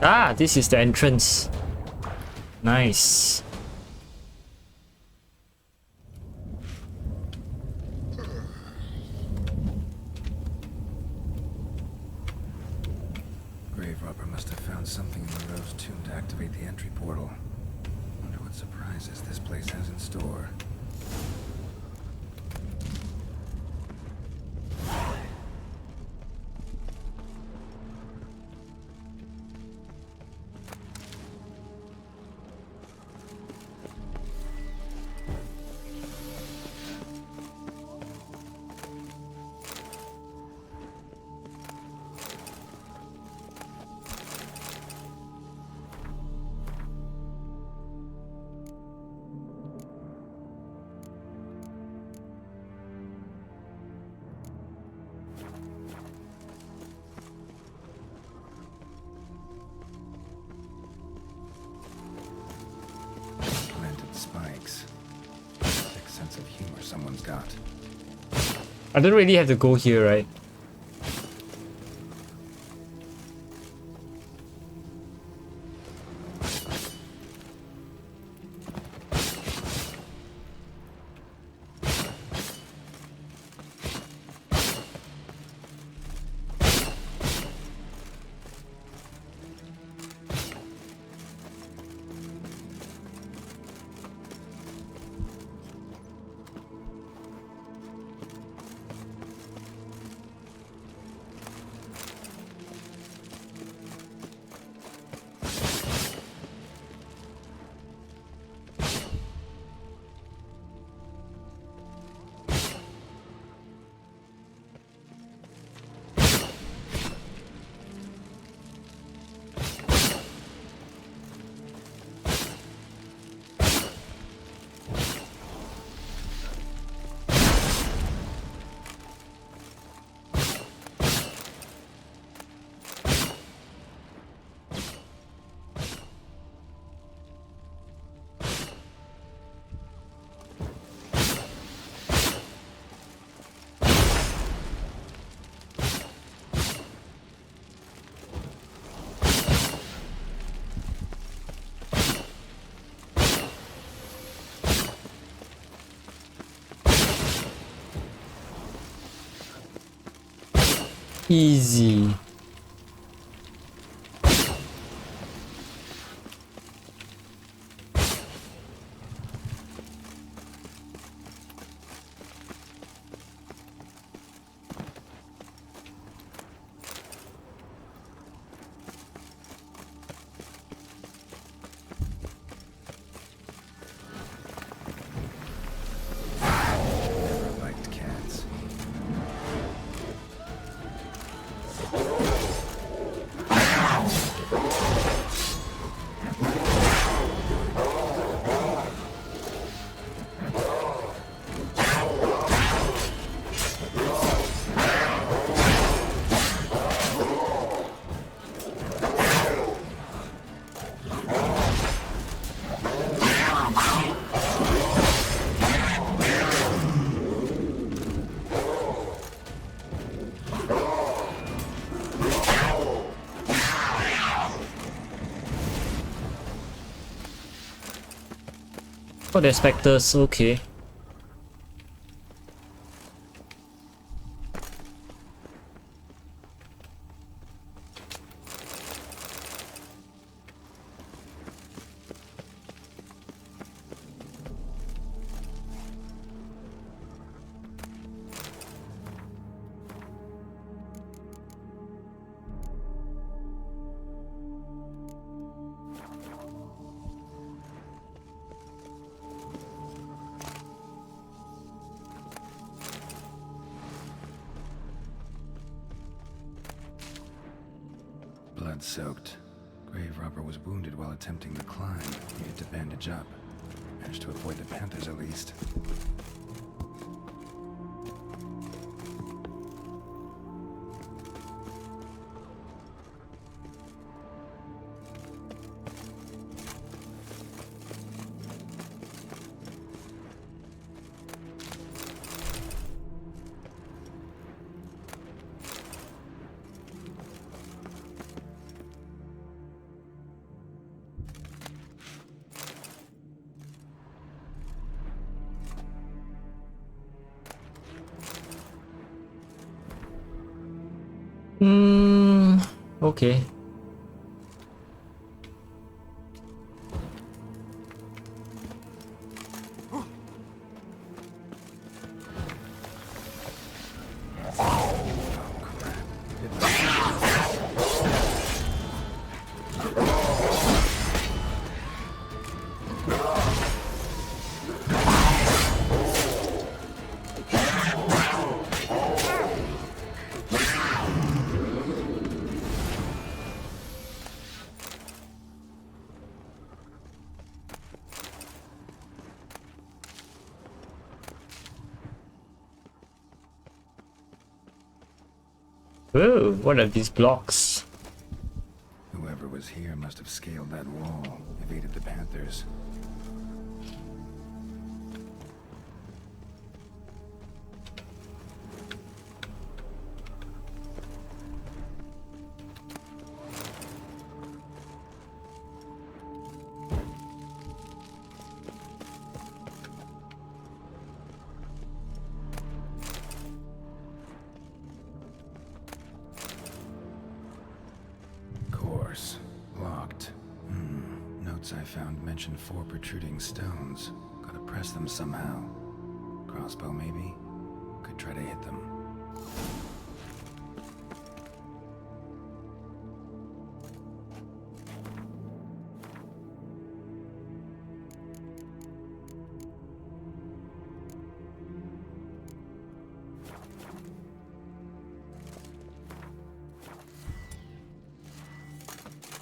Ah, this is the entrance. Nice. Grave robber must have found something in Moreau's tomb to activate the entry portal. Wonder what surprises this place has in store. I don't really have to go here, right? Easy. Oh, they're specters, okay. Blood-soaked. Grave robber was wounded while attempting the climb. Needed to bandage up. Managed to avoid the panthers at least. Okay. Whoa, what are these blocks? Whoever was here must have scaled that wall, evaded the panthers. Locked. Notes I found mention 4 protruding stones. Gotta press them somehow. Crossbow, maybe? Could try to hit them.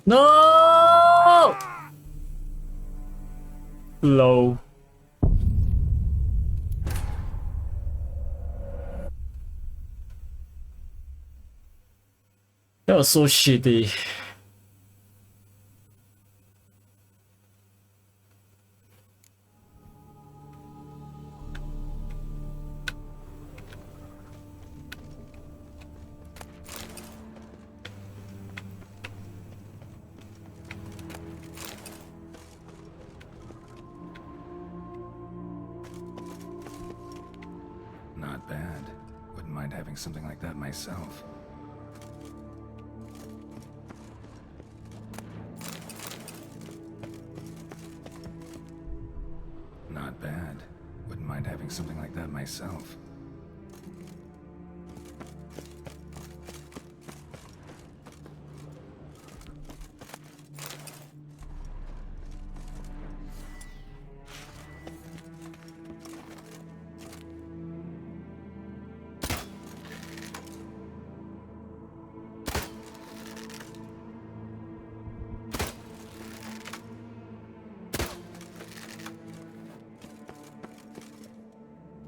No! Low. That was so shitty. Not bad. Wouldn't mind having something like that myself. Not bad. Wouldn't mind having something like that myself.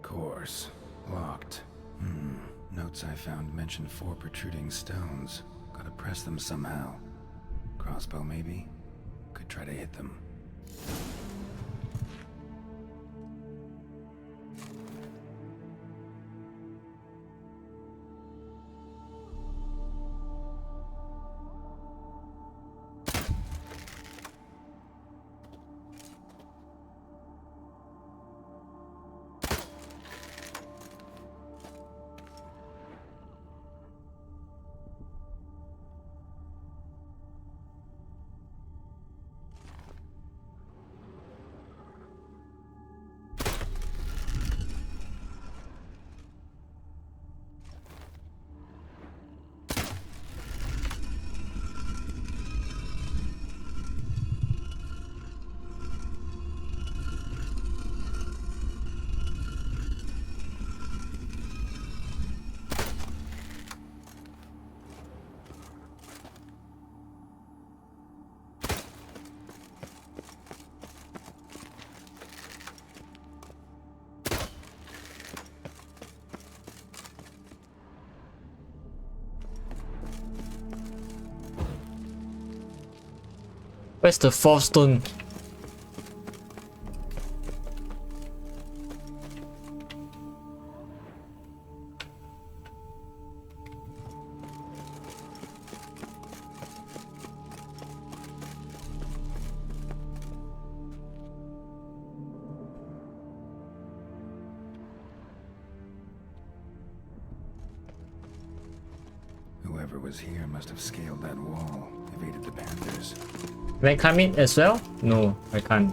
Course. Locked. Notes I found mention 4 protruding stones. Gotta press them somehow. Crossbow, maybe? Could try to hit them. Where's the fourth stone? Whoever was here must have scaled that wall, evaded the panthers. Can I climb it as well? No, I can't.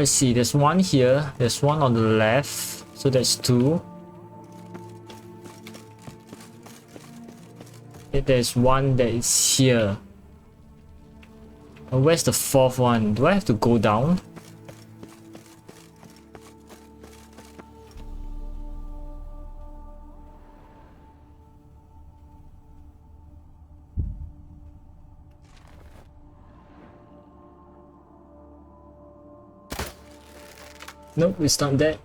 Let's see, there's one here, there's one on the left, so that's two. There's one that is here. Where's the fourth one? Do I have to go down? Nope, it's not that.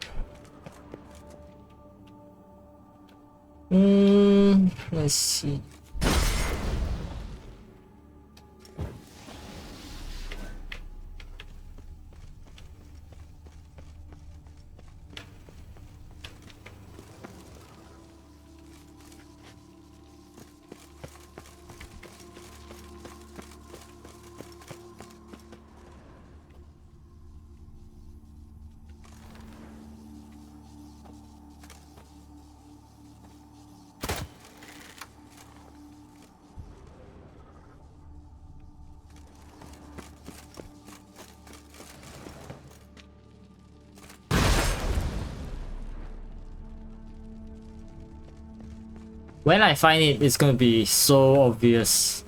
Let's see. When I find it, it's gonna be so obvious.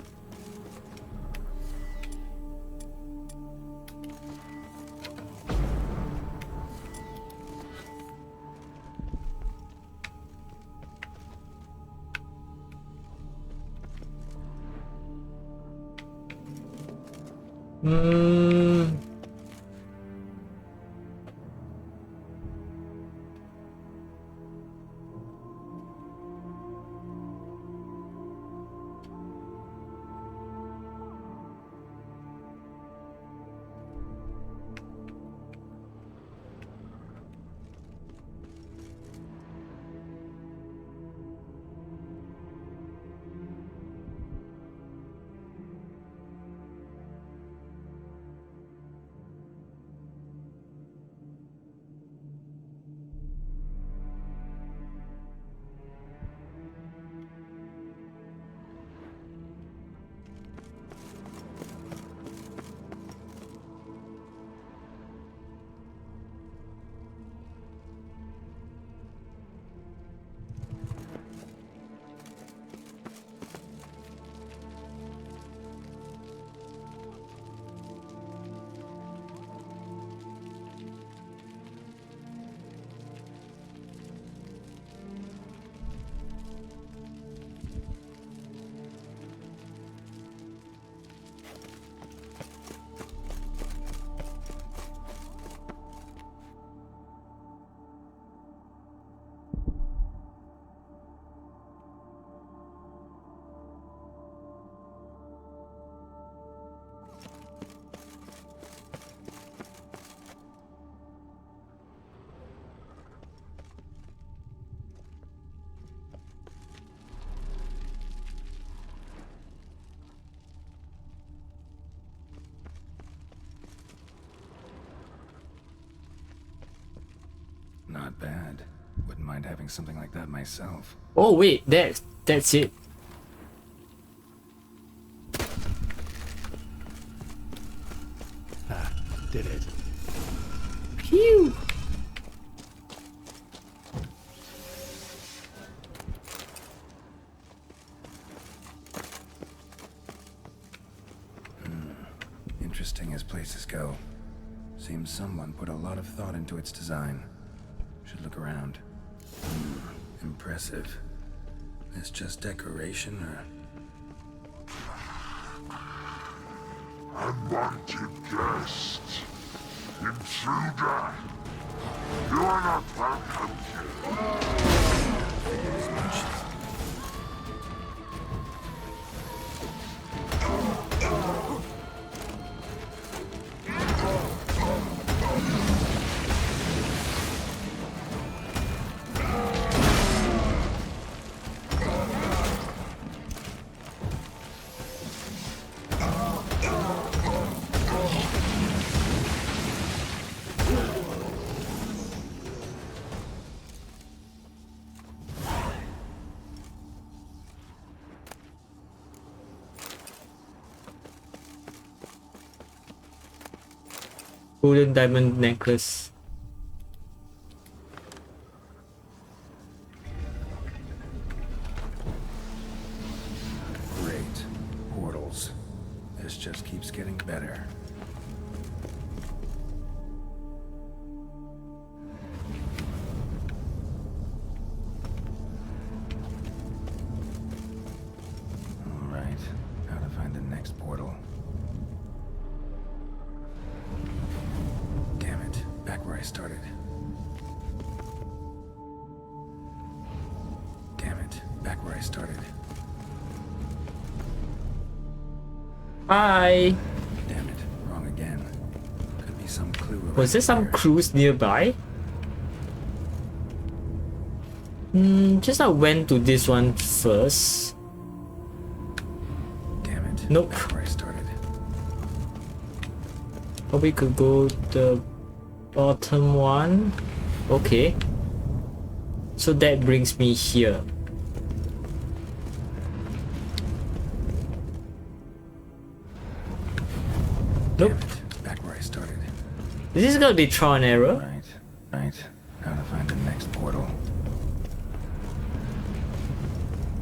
Not bad. Wouldn't mind having something like that myself. Oh wait, that's it. did it. Phew. Interesting as places go. Seems someone put a lot of thought into its design. Should look around. Impressive. Is just decoration, or... Unwanted guest. Intruder. You are not welcome Figured as much. Golden diamond necklace. Great. Portals. This just keeps getting better. Alright. How to find the next portal. Damn it. Back where I started. Damn it. Back where I started. Hi. Damn it. Wrong again. Could be some clue. Was there some clues nearby? Just I went to this one first. Damn it. Nope. Back where I started. Probably could go the bottom one. Okay. So that brings me here. Nope. Back where I started. This is gonna be trial and error. Right. How to find the next portal.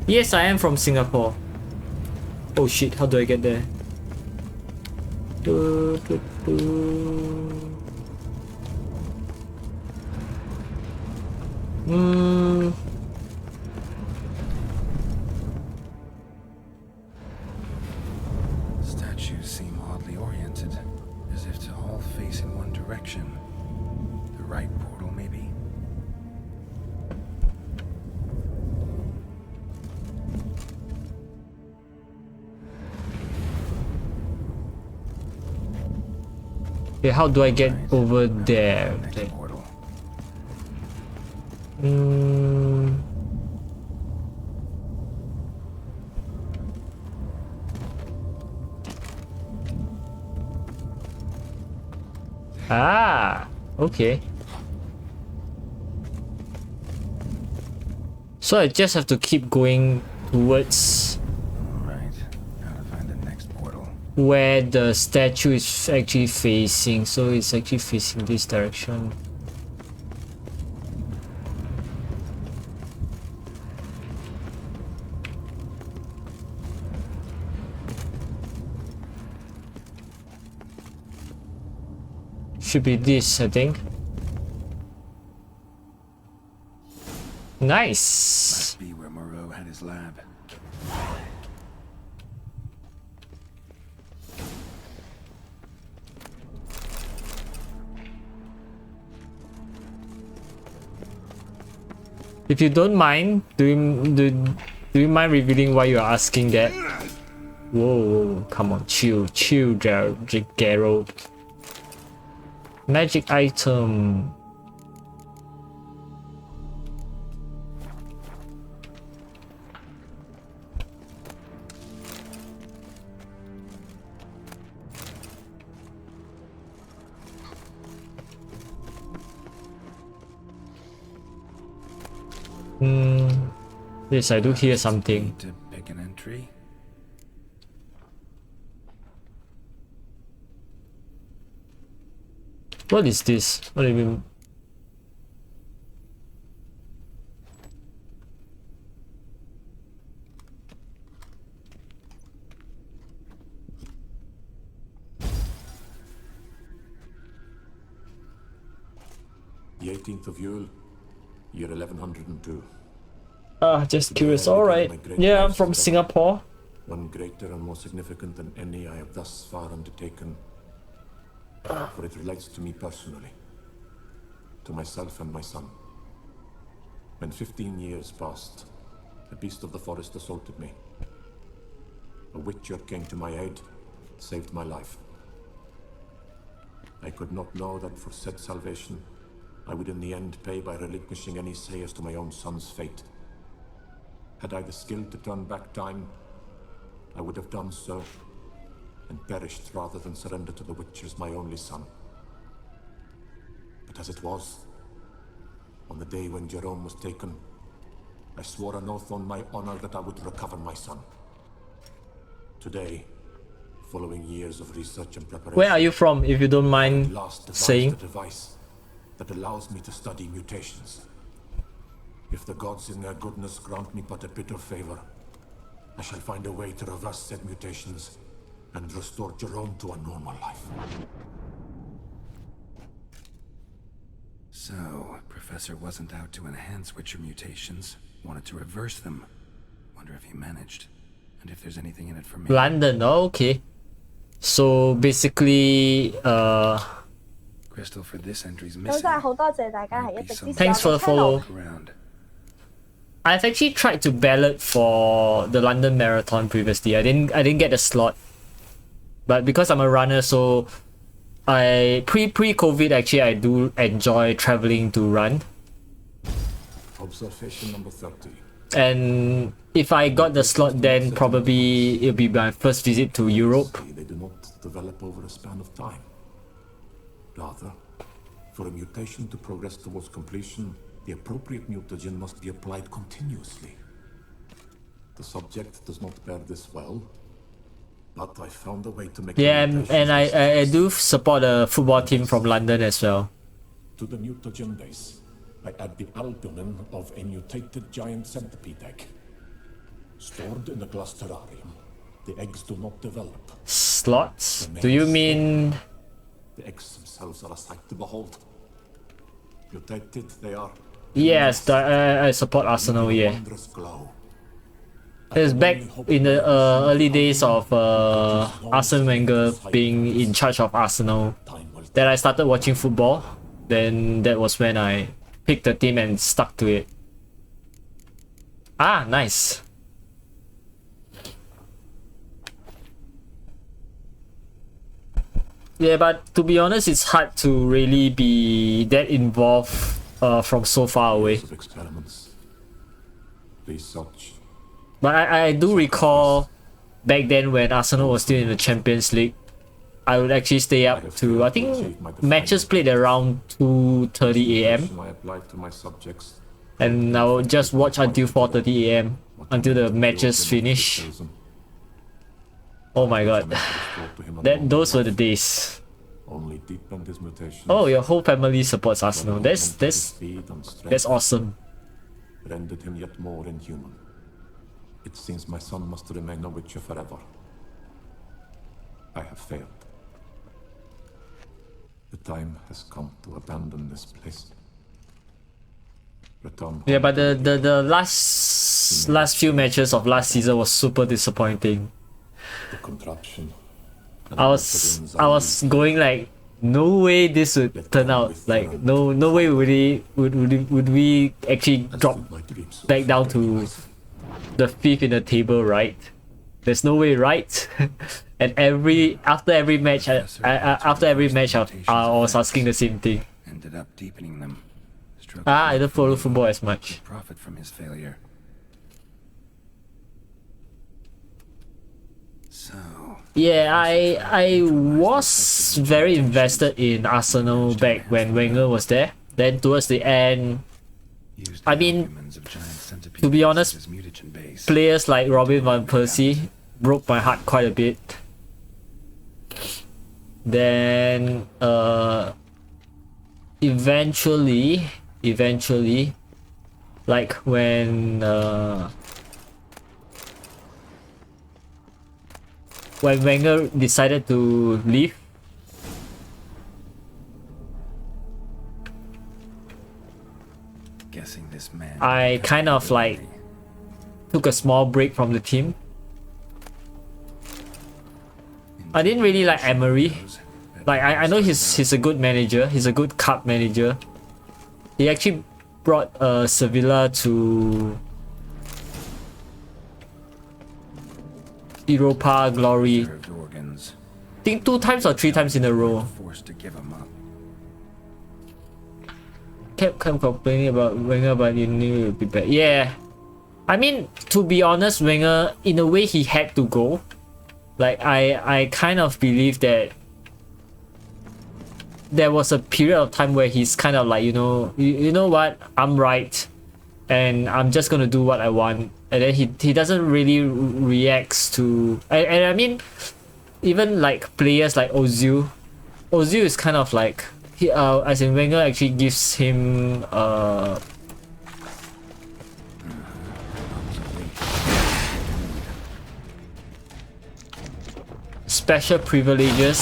Yes, I am from Singapore. Oh shit, how do I get there? Statues seem oddly oriented, as if to all face in one direction. The right portal, maybe? Okay, how do I get over there? Ah, okay. So I just have to keep going towards where the statue is actually facing. So it's actually facing this direction. Should be this, I think. Nice. Must be where Moreau had his lab. If you don't mind, do you mind revealing why you're asking that? Whoa, come on, chill, Gerald. Magic item. Yes, I do hear something. To pick an entry. What is this? What do you mean? The 18th of Yule, year 1102. Just curious. Alright. Yeah, I'm from Singapore. One greater and more significant than any I have thus far undertaken. For it relates to me personally. To myself and my son. When 15 years passed, a beast of the forest assaulted me. A witcher came to my aid, saved my life. I could not know that for said salvation, I would in the end pay by relinquishing any say as to my own son's fate. Had I the skill to turn back time, I would have done so, and perished rather than surrender to the Witchers my only son. But as it was, on the day when Jerome was taken, I swore an oath on my honor that I would recover my son. Today, following years of research and preparation, Where are you from, if you don't mind saying? a device that allows me to study mutations. If the gods in their goodness grant me but a bit of favor, I shall find a way to reverse said mutations and restore Jerome to a normal life. So, Professor wasn't out to enhance Witcher mutations, wanted to reverse them. Wonder if he managed, and if there's anything in it for me. London, oh, okay. So basically, Crystal for this entry's 咁 missing. 真係好多謝大家係一直支持 Thanks for 我 the 嘅 channel。 follow. I've actually tried to ballot for the London Marathon previously. I didn't get a slot, but because I'm a runner, so I pre-COVID actually I do enjoy traveling to run. Observation number 30. And if I got the slot, then probably it'll be my first visit to Europe. They do not develop over a span of time. Rather, for a mutation to progress towards completion, the appropriate mutagen must be applied continuously. The subject does not bear this well, but I found a way to make Yeah, the and I do support a football team from London as well. To the mutagen base, I add the albumin of a mutated giant centipede egg. Stored in a glass terrarium, the eggs do not develop. Slots? Do you mean... The eggs themselves are a sight to behold. Mutated, they are. Yes, I support Arsenal, yeah. It's back in the early days of Arsene Wenger being in charge of Arsenal that I started watching football. Then that was when I picked the team and stuck to it. Ah, nice. Yeah, but to be honest, it's hard to really be that involved from so far away. But I do recall back then when Arsenal was still in the Champions League, I would actually stay up to, I think matches played around 2:30 AM. And I would just watch until 4:30 AM until the matches finish. Oh my god. Those were the days. Oh, your whole family supports Arsenal. That's awesome. Rendered him yet more inhuman. It seems my son must remain a witcher forever. I have failed. The time has come to abandon this place. Return. Yeah, but the last few matches of last season was super disappointing. The contraption. I was going like, no way this would turn out. Like no way would we actually drop back down to the 5th in the table, right? There's no way, right? And after every match I was asking the same thing. Ended up deepening them. I don't follow football as much. Profit from his failure. So yeah, I was very invested in Arsenal back when Wenger was there. Then towards the end, I mean, to be honest, players like Robin van Persie broke my heart quite a bit. Then eventually, like when Wenger decided to leave, Guessing this man. I kind of like took a small break from the team. I didn't really like Emery. Like I know he's a good manager. He's a good cup manager. He actually brought Sevilla to Europa glory. I think 2 times or 3 times in a row. Forced to give him up. Kept complaining about Wenger, but you knew it would be better. Yeah, I mean, to be honest, Wenger, in a way, he had to go. Like I kind of believe that there was a period of time where he's kind of like, you know what, I'm right, and I'm just gonna do what I want, and then he doesn't really reacts to, and I mean, even like players like Ozil is kind of like, he as in Wenger actually gives him special privileges.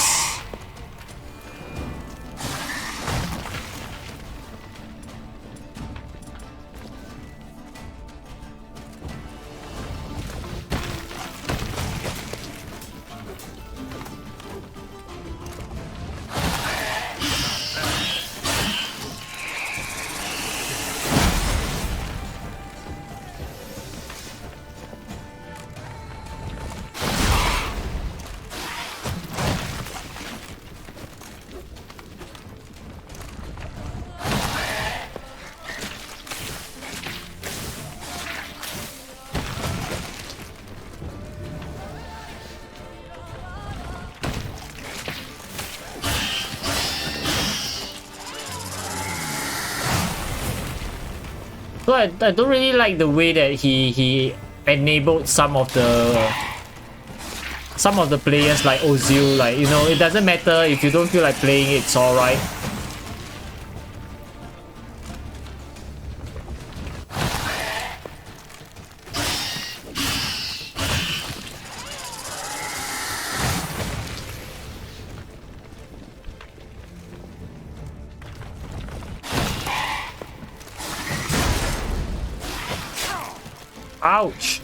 So I don't really like the way that he enabled some of the players like Ozil, like, you know, it doesn't matter if you don't feel like playing, it's alright. Ouch.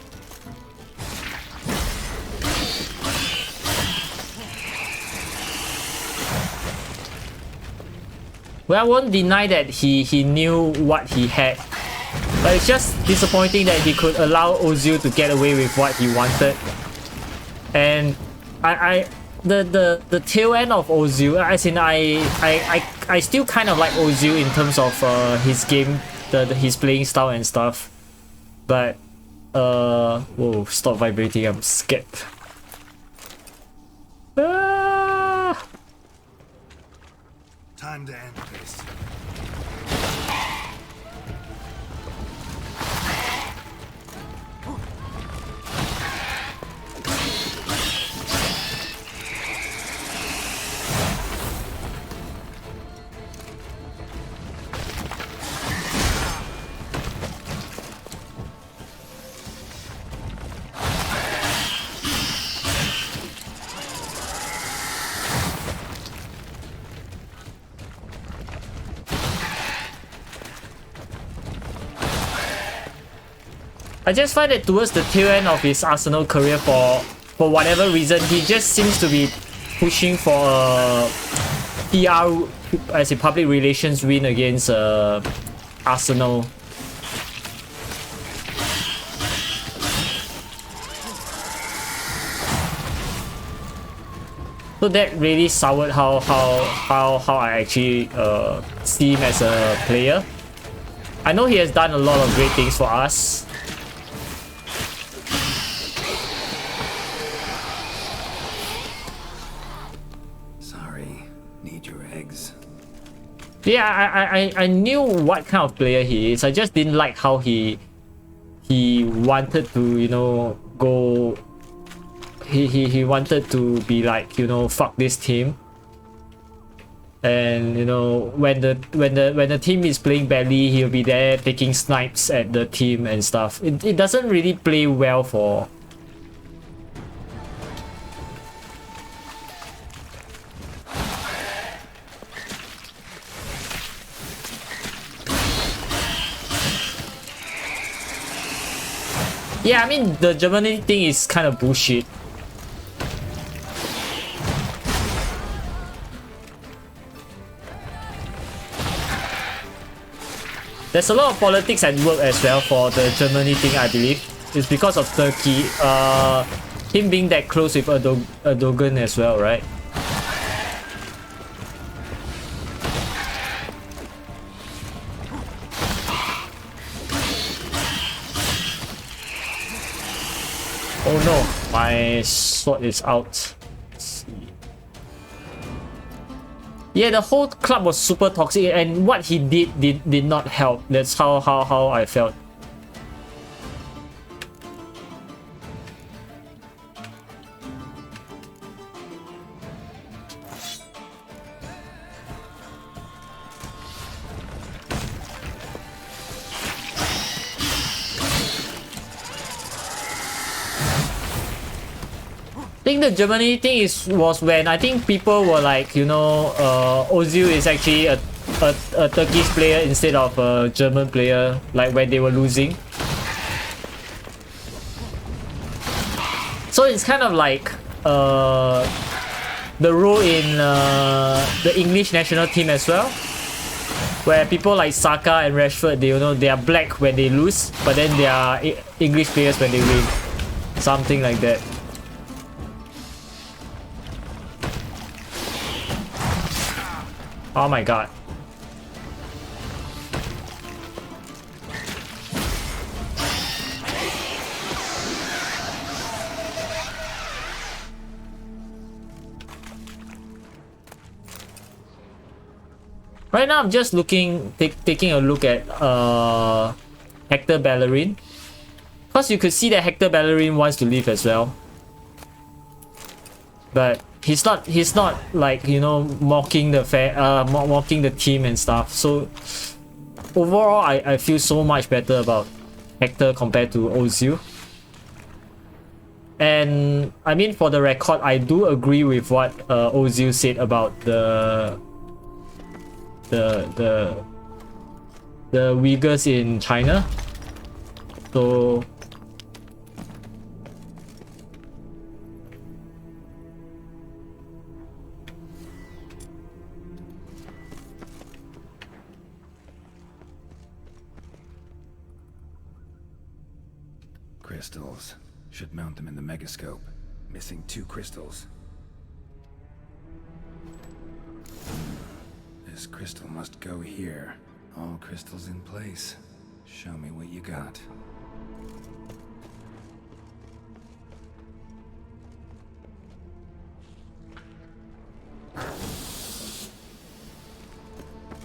Well, I won't deny that he knew what he had, but it's just disappointing that he could allow Ozil to get away with what he wanted. And the tail end of Ozil, as in I still kind of like Ozil in terms of his game, his playing style and stuff, but whoa, stop vibrating, I'm scared. Time to end this. I just find that towards the tail end of his Arsenal career, for whatever reason, he just seems to be pushing for a PR, as a public relations win against Arsenal. So that really soured how I actually see him as a player. I know he has done a lot of great things for us. Yeah, I knew what kind of player he is. I just didn't like how he wanted to, you know, go. He wanted to be like, you know, fuck this team. And you know, when the team is playing badly, he'll be there taking snipes at the team and stuff. It doesn't really play well for. Yeah, I mean the Germany thing is kind of bullshit. There's a lot of politics at work as well for the Germany thing, I believe. It's because of Turkey, him being that close with Erdogan as well, right? Oh no, my sword is out. Yeah, the whole club was super toxic, and what he did not help. That's how I felt. I think the Germany thing was when I think people were like, you know, Ozil is actually a Turkish player instead of a German player, like when they were losing. So it's kind of like the role in the English national team as well, where people like Saka and Rashford, they are black when they lose, but then they are English players when they win, something like that. Oh my god. Right now I'm just taking a look at Hector Bellerin. Because you could see that Hector Bellerin wants to leave as well. But he's not like, you know, mocking the team and stuff. So overall I feel so much better about Hector compared to Ozil. And I mean, for the record, I do agree with what Ozil said about the Uyghurs in China. So crystals. Should mount them in the megascope. Missing 2 crystals. This crystal must go here. All crystals in place. Show me what you got.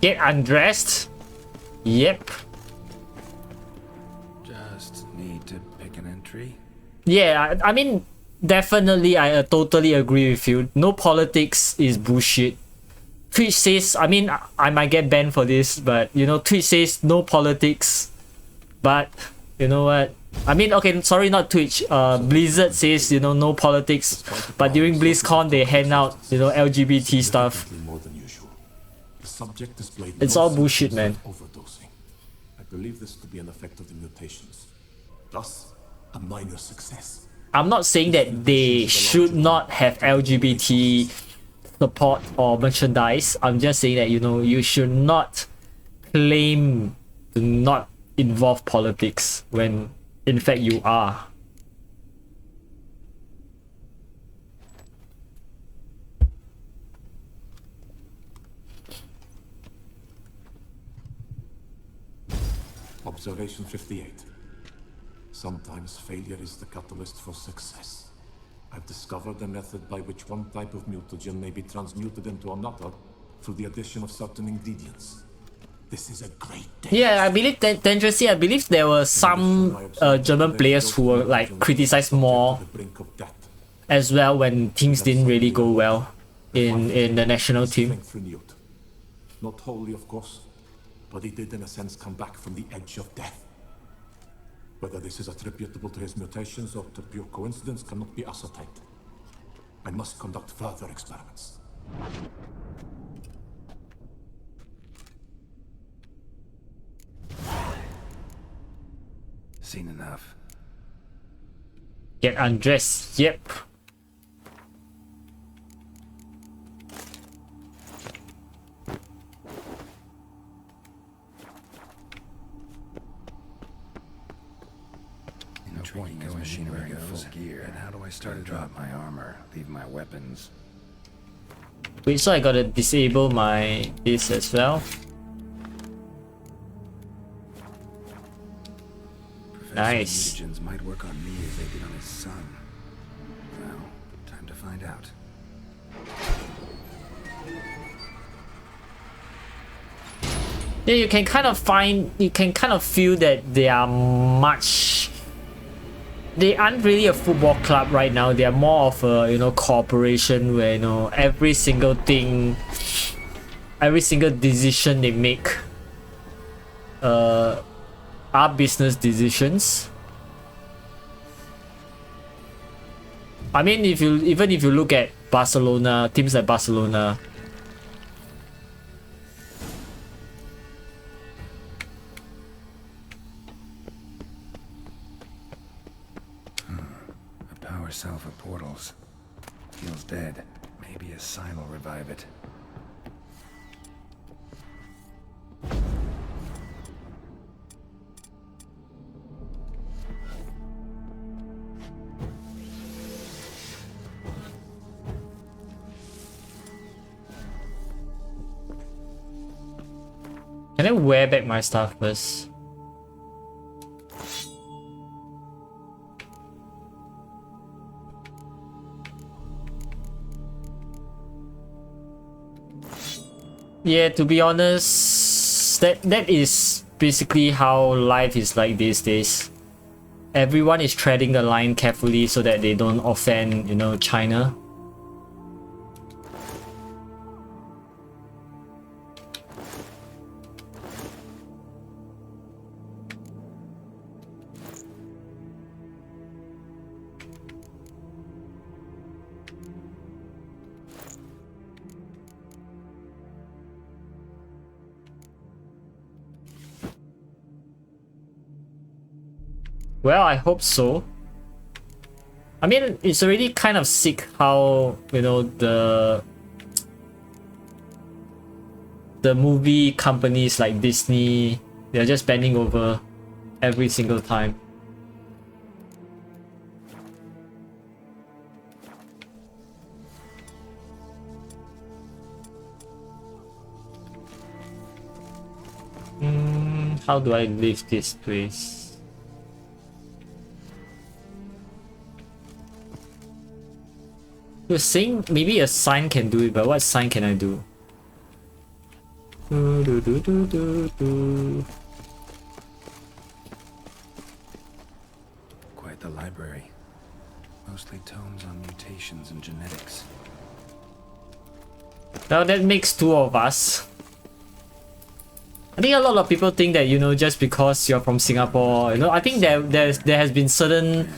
Get undressed? Yep. Just need to pick an entry. Yeah, I mean, definitely I totally agree with you. No politics is bullshit. Twitch says, I mean, I might get banned for this, but you know, Twitch says no politics. But you know what? I mean, okay, sorry, not Twitch. Blizzard says, you know, no politics. But during BlizzCon, they hand out, you know, LGBT stuff. It's all bullshit, man. Overdosing. I believe this to be an effect of the mutations. Thus, a minor success. I'm not saying that they should not have LGBT support or merchandise. I'm just saying that, you know, you should not claim to not involve politics when in fact you are. Observation 58. Sometimes failure is the catalyst for success. I've discovered a method by which one type of mutagen may be transmuted into another through the addition of certain ingredients. This is a great day. Yeah, I believe that dangerously. I believe there were some German players who were like criticized more as well when things didn't really go well in the national team. Not wholly, of course, but he did in a sense come back from the edge of death. Whether this is attributable to his mutations or to pure coincidence cannot be ascertained. I must conduct further experiments. Seen enough. Get undressed, yep. No point in machinery goes full gear. And how do I start to drop my armor, leave my weapons? Wait, so I gotta disable my this as well. Nice. Mutagens might work on me as they did on his son. Well, time to find out. Yeah, you can kind of feel that they are much. They aren't really a football club right now. They are more of a, you know, corporation where, you know, every single thing, every single decision they make are business decisions. I mean, even if you look at Barcelona, teams like Barcelona, A power cell for portals. Feels dead. Maybe a sign will revive it. can I wear back my stuff first? Yeah, to be honest, that is basically how life is like these days. Everyone is treading the line carefully so that they don't offend, you know, China. Well, I hope so. I mean, it's already kind of sick how, you know, the movie companies like Disney, they're just bending over every single time. How do I leave this place? You're saying maybe a sign can do it, but what sign can I do? Quite the library. Mostly tomes on mutations and genetics. Now that makes two of us. I think a lot of people think that, you know, just because you're from Singapore, you know, I think there has been certain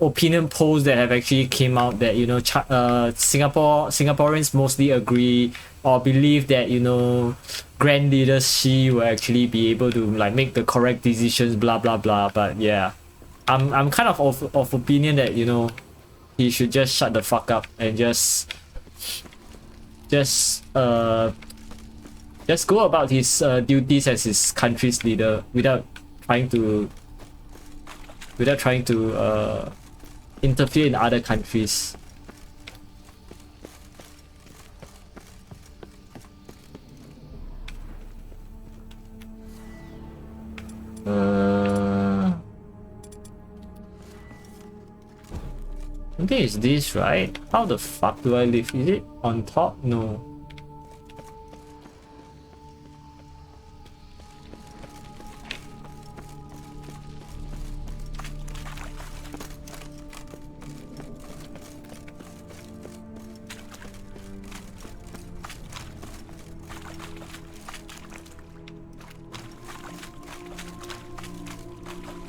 opinion polls that have actually came out that, you know, Singaporeans mostly agree or believe that, you know, Grand Leader Xi will actually be able to like make the correct decisions, blah blah blah. But yeah, I'm kind of opinion that, you know, he should just shut the fuck up and just go about his duties as his country's leader without trying to interfere in other countries. I think it's this, right? How the fuck do I live? Is it on top? No.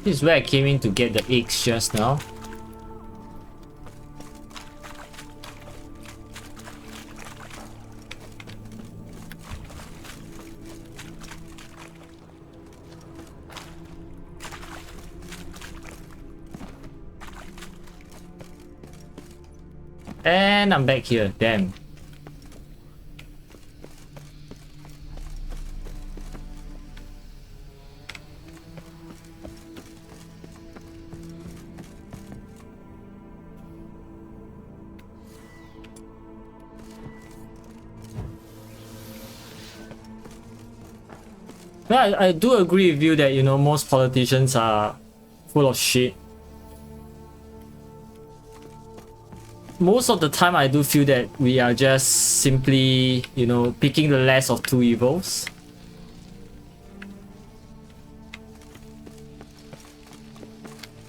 This is where I came in to get the eggs just now. And I'm back here, damn. Yeah, I do agree with you that, you know, most politicians are full of shit. Most of the time I do feel that we are just simply, you know, picking the less of two evils.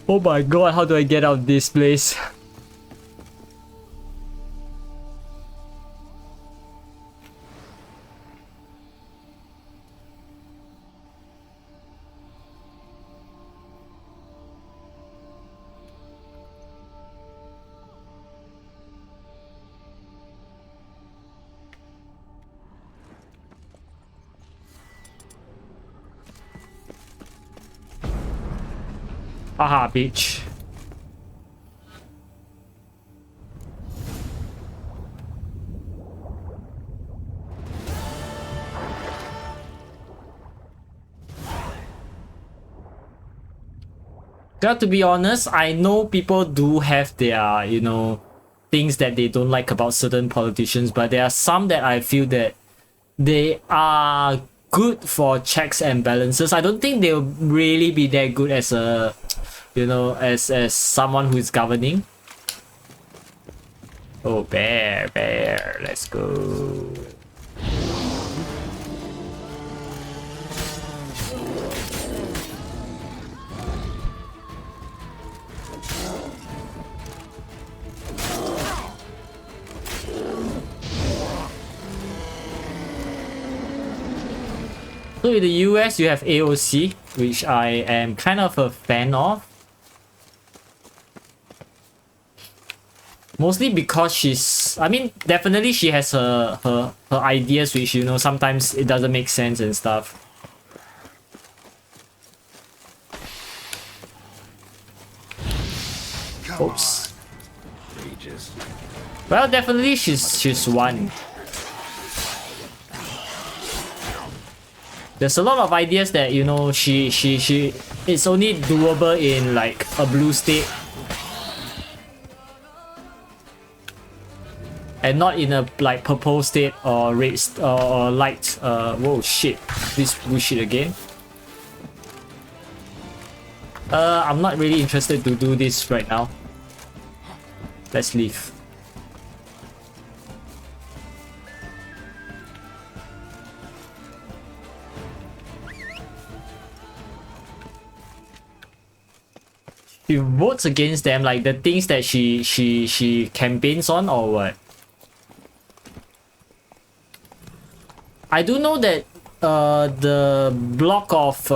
Oh my god, how do I get out of this place? Haha, bitch. Got to be honest, I know people do have their, you know, things that they don't like about certain politicians, but there are some that I feel that they are good for checks and balances. I don't think they'll really be that good as a, you know, as someone who is governing. Oh, bear, let's go. So in the US, you have AOC, which I am kind of a fan of. Mostly because she's, I mean, definitely she has her ideas, which, you know, sometimes it doesn't make sense and stuff. Oops. Well, definitely she's one. There's a lot of ideas that, you know, she it's only doable in like a blue state and not in a like purple state or red or light. Whoa, shit, this bullshit again. I'm not really interested to do this right now. Let's leave. She votes against them, like the things that she campaigns on, or what? I do know that the block of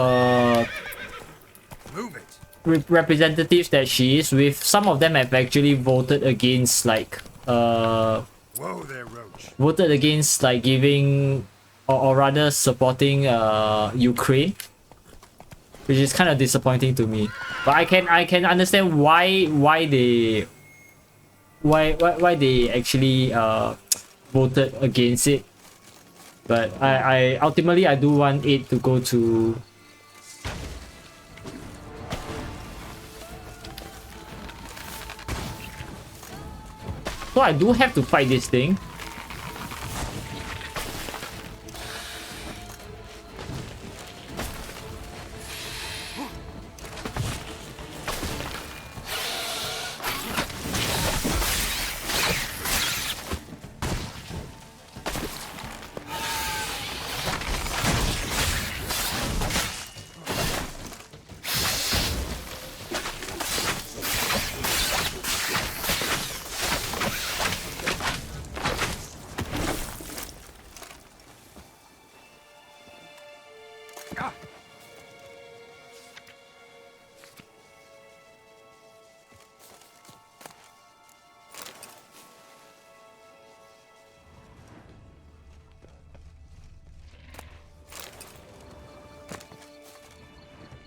representatives that she is with, some of them have actually voted against like Whoa there, Roach. voted against like giving or rather supporting Ukraine, which is kind of disappointing to me. But I can understand why they actually voted against it. But I ultimately I do want it to go to so I do have to fight this thing.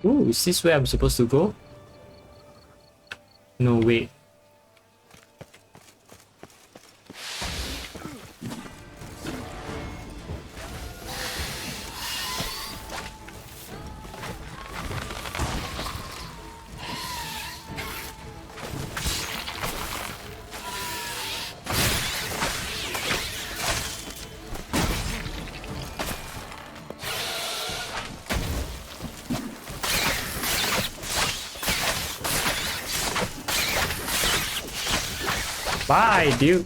Ooh, is this where I'm supposed to go? No, wait. Bye, dude.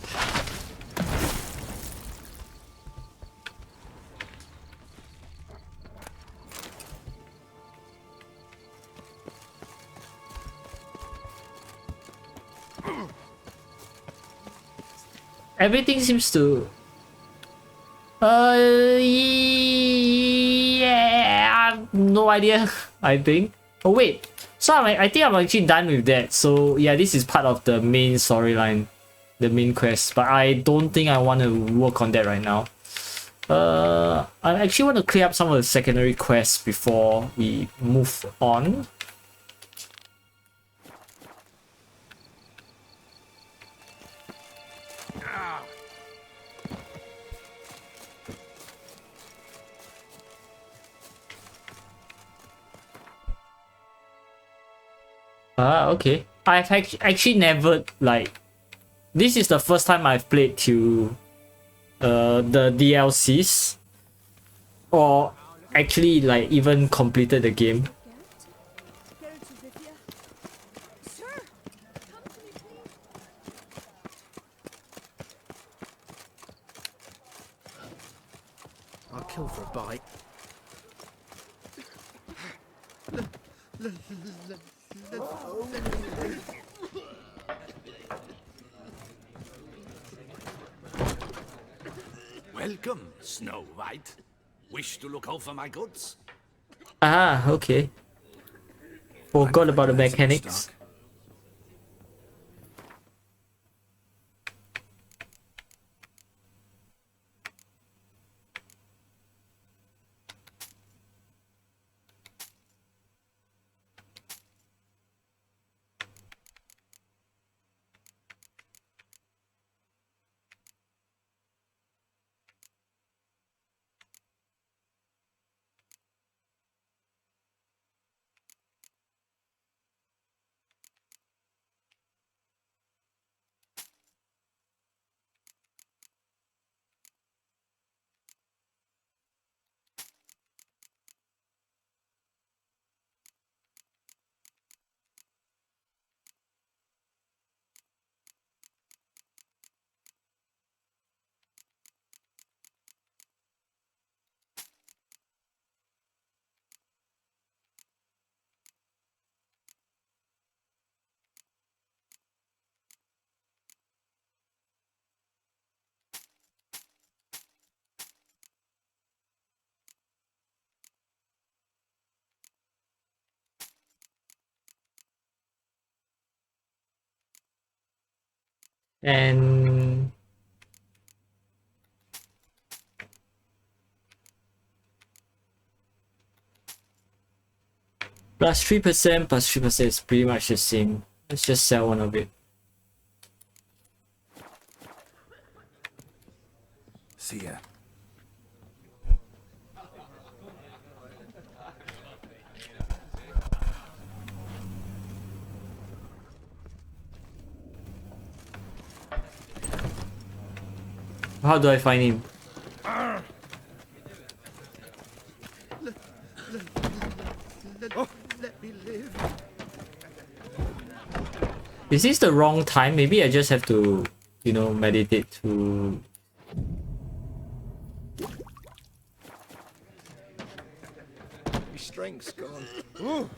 Everything seems to... yeah, no idea, I think. Oh wait, so I think I'm actually done with that. So yeah, this is part of the main storyline, the main quest. But I don't think I want to work on that right now. I actually want to clear up some of the secondary quests before we move on. Ah, okay. I've actually never, like, this is the first time I've played to the DLCs, or actually like even completed the game. I'll kill for a bite. Welcome, Snow White. Wish to look over my goods? Ah, okay. Forgot about the mechanics. And plus 3% plus 3% is pretty much the same. Let's just sell one of it. See ya. How do I find him? Let me live. Is this the wrong time? Maybe I just have to, you know, meditate to... Your strength's gone. Ooh.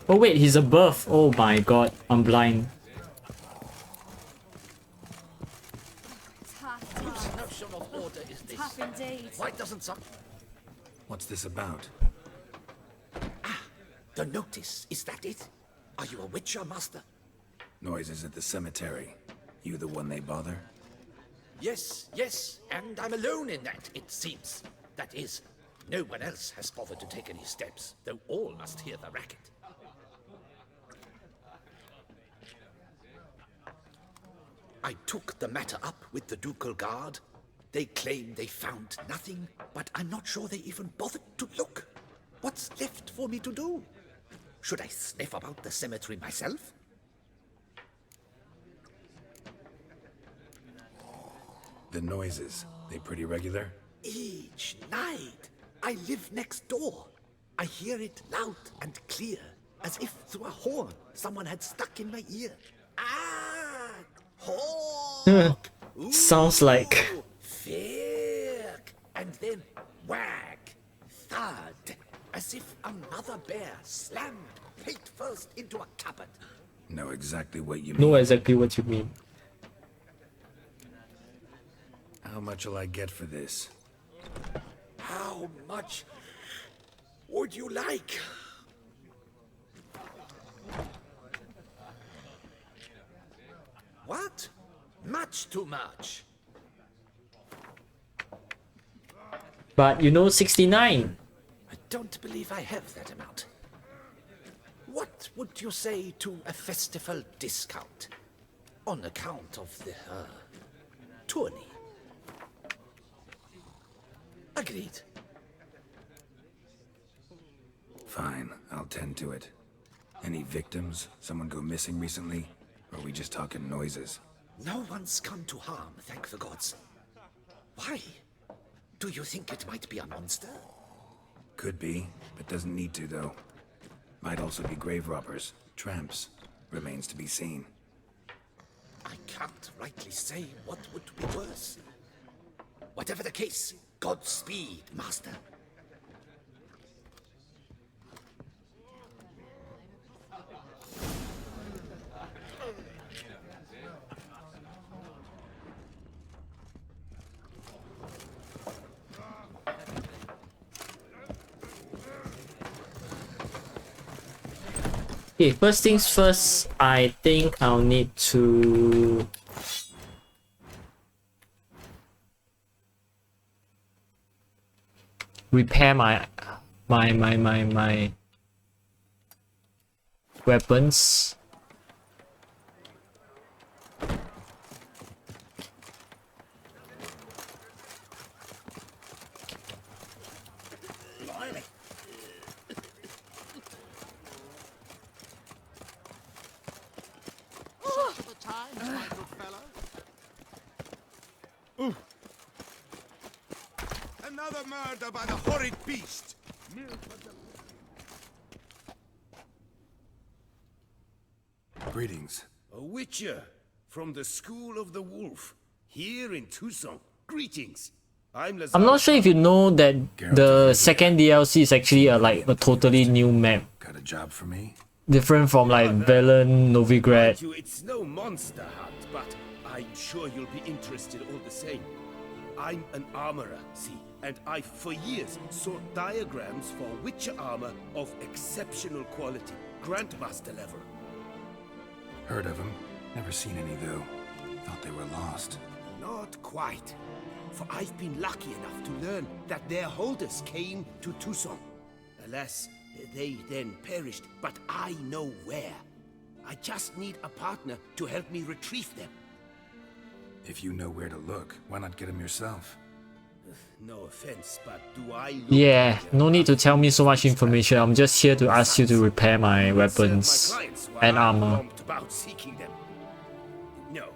Oh wait, he's above. Oh my god, I'm blind. Whose notion of order is this? Tough indeed. Why doesn't some... What's this about? The notice, is that it? Are you a witcher, master? Noises at the cemetery. You the one they bother? Yes, yes, and I'm alone in that, it seems. That is, No one else has bothered to take any steps, though all must hear the racket. I took the matter up with the Ducal Guard. They claim they found nothing, but I'm not sure they even bothered to look. What's left for me to do? Should I sniff about the cemetery myself? The noises, they pretty regular? Each night, I live next door. I hear it loud and clear, as if through a horn someone had stuck in my ear. Ah! Hawk! Sounds like... Firk! And then wag! Thud! As if another bear slammed feet first into a cupboard. Know exactly what you mean. Know exactly what you mean. How much will I get for this? How much would you like? What? Much too much. But you know 69. I don't believe I have that amount. What would you say to a festival discount? On account of the tourney. Agreed. Fine, I'll tend to it. Any victims? Someone go missing recently? Or are we just talking noises? No one's come to harm, thank the gods. Why? Do you think it might be a monster? Could be, but doesn't need to, though. Might also be grave robbers, tramps. Remains to be seen. I can't rightly say what would be worse. Whatever the case, Godspeed, Master. Okay, first things first, I think I'll need to repair my weapons. Another murder by the horrid beast! Greetings. A witcher from the School of the Wolf, here in Tucson. Greetings. I'm not sure if you know that the second DLC is actually like a totally new map. Got a job for me? Different from like Velen, Novigrad. It's no monster hunt, but I'm sure you'll be interested all the same. I'm an armorer, see, and I've for years sought diagrams for witcher armor of exceptional quality, Grandmaster level. Heard of them. Never seen any though. Thought they were lost. Not quite. For I've been lucky enough to learn that their holders came to Tucson. Alas, they then perished, but I know where. I just need a partner to help me retrieve them. If you know where to look, why not get them yourself? No offense, but do I look... Yeah, no need to tell me so much information. I'm just here to ask you to repair my weapons and armor. About seeking them. No,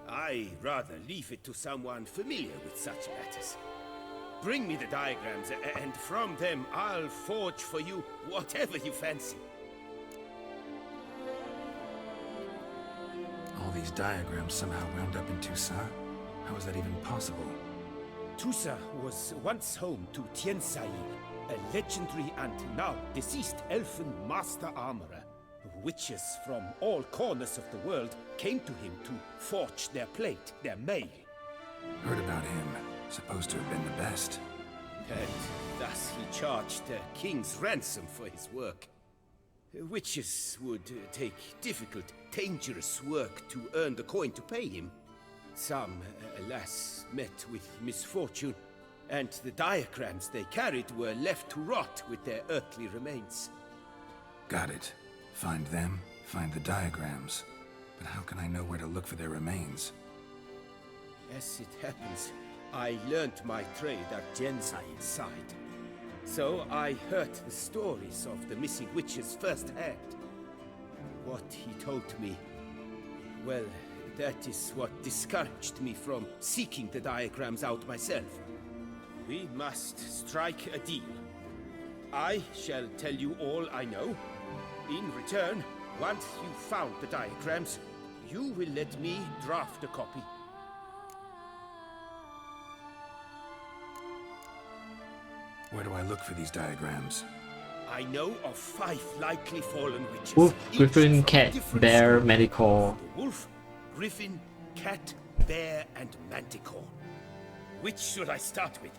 I rather leave it to someone familiar with such matters. Bring me the diagrams, and from them I'll forge for you whatever you fancy. All these diagrams somehow wound up in Tucson? How is that even possible? Tucson was once home to Tiansail, a legendary and now deceased elfin master armorer. Witches from all corners of the world came to him to forge their plate, their mail. Heard about him. Supposed to have been the best. And thus he charged the king's ransom for his work. Witches would take difficult, dangerous work to earn the coin to pay him. Some, alas, met with misfortune, and the diagrams they carried were left to rot with their earthly remains. Got it. Find them, find the diagrams. But how can I know where to look for their remains? As it happens, I learned my trade at Jensail's side. So I heard the stories of the missing witches firsthand. What he told me, well, that is what discouraged me from seeking the diagrams out myself. We must strike a deal. I shall tell you all I know. In return, once you've found the diagrams, you will let me draft a copy. Where do I look for these diagrams? I know of 5 likely fallen witches. Wolf, each Griffin, from Cat, different Bear, schools. Manticore. The wolf, griffin, cat, bear, and manticore. Which should I start with?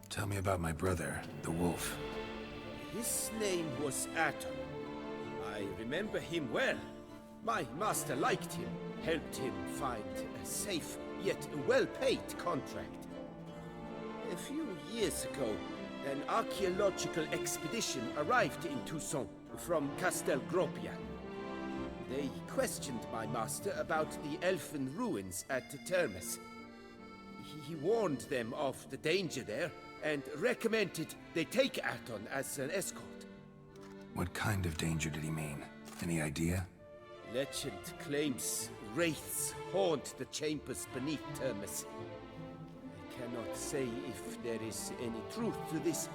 Tell me about my brother, the wolf. His name was Atom. I remember him well. My master liked him, helped him find a safe, yet well-paid contract. A few years ago, an archaeological expedition arrived in Toussaint from Castel Gropia. They questioned my master about the elfin ruins at Termes. He warned them of the danger there and recommended they take Aton as an escort. What kind of danger did he mean? Any idea? Legend claims wraiths haunt the chambers beneath Termes. I cannot say if there is any truth to this,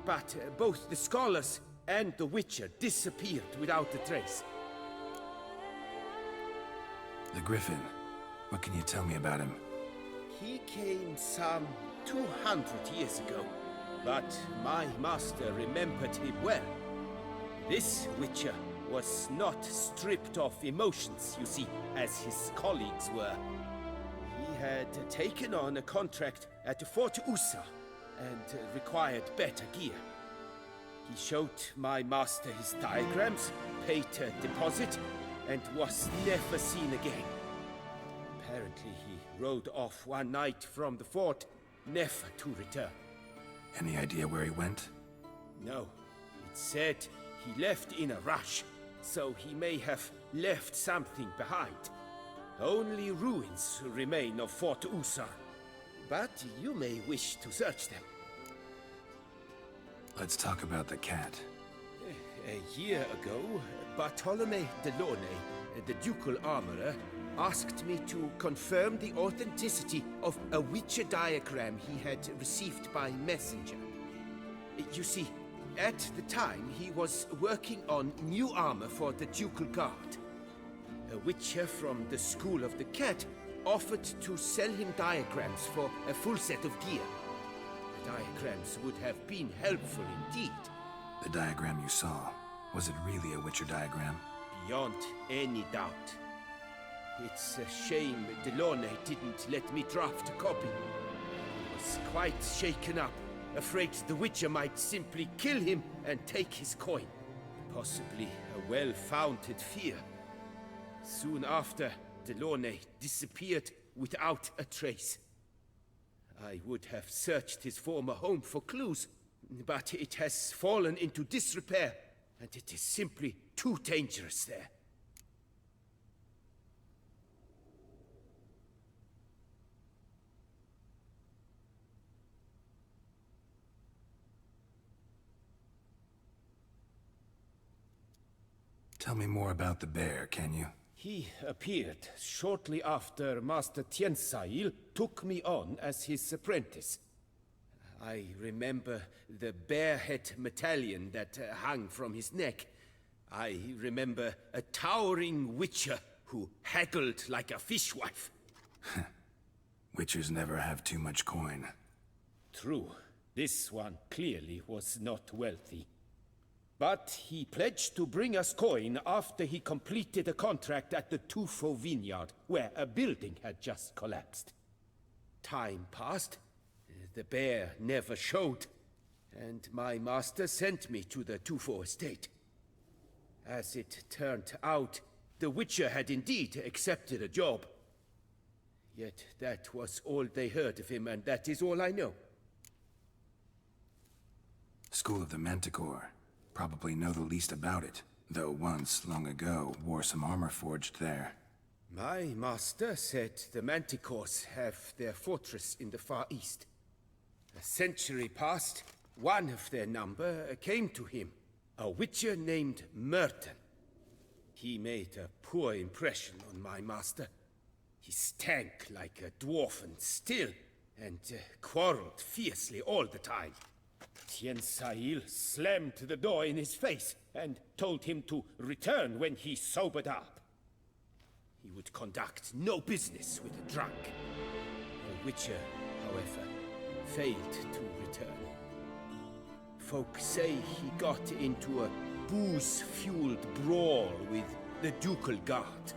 but both the scholars and the Witcher disappeared without a trace. The Griffin. What can you tell me about him? He came some 200 years ago, but my master remembered him well. This Witcher was not stripped of emotions, you see, as his colleagues were. He had taken on a contract at Fort Usa and required better gear. He showed my master his diagrams, paid a deposit, and was never seen again. Apparently he rode off one night from the fort, never to return. Any idea where he went? No. It said he left in a rush, so he may have left something behind. Only ruins remain of Fort Usar, but you may wish to search them. Let's talk about the cat. A year ago, Bartolome de Launay, the ducal armorer, asked me to confirm the authenticity of a Witcher diagram he had received by messenger. You see, at the time he was working on new armor for the ducal guard. A Witcher from the School of the Cat offered to sell him diagrams for a full set of gear. The diagrams would have been helpful indeed. The diagram you saw, was it really a Witcher diagram? Beyond any doubt. It's a shame Delaunay didn't let me draft a copy. He was quite shaken up, afraid the Witcher might simply kill him and take his coin. Possibly a well-founded fear. Soon after, Delaunay disappeared without a trace. I would have searched his former home for clues, but it has fallen into disrepair, and it is simply too dangerous there. Tell me more about the bear, can you? He appeared shortly after Master Tiensail took me on as his apprentice. I remember the bear-head medallion that hung from his neck. I remember a towering witcher who haggled like a fishwife. Witchers never have too much coin. True. This one clearly was not wealthy. But he pledged to bring us coin after he completed a contract at the Tufo vineyard, where a building had just collapsed. Time passed. The bear never showed, and my master sent me to the Tufo estate. As it turned out, the Witcher had indeed accepted a job. Yet that was all they heard of him, and that is all I know. School of the Manticore. Probably know the least about it, though once, long ago, wore some armor forged there. My master said the Manticores have their fortress in the Far East. A century past, one of their number came to him, a witcher named Merton. He made a poor impression on my master. He stank like a dwarfen still, and quarreled fiercely all the time. Tien Sahil slammed the door in his face and told him to return when he sobered up. He would conduct no business with a drunk. The Witcher, however, failed to return. Folk say he got into a booze-fueled brawl with the Ducal Guard.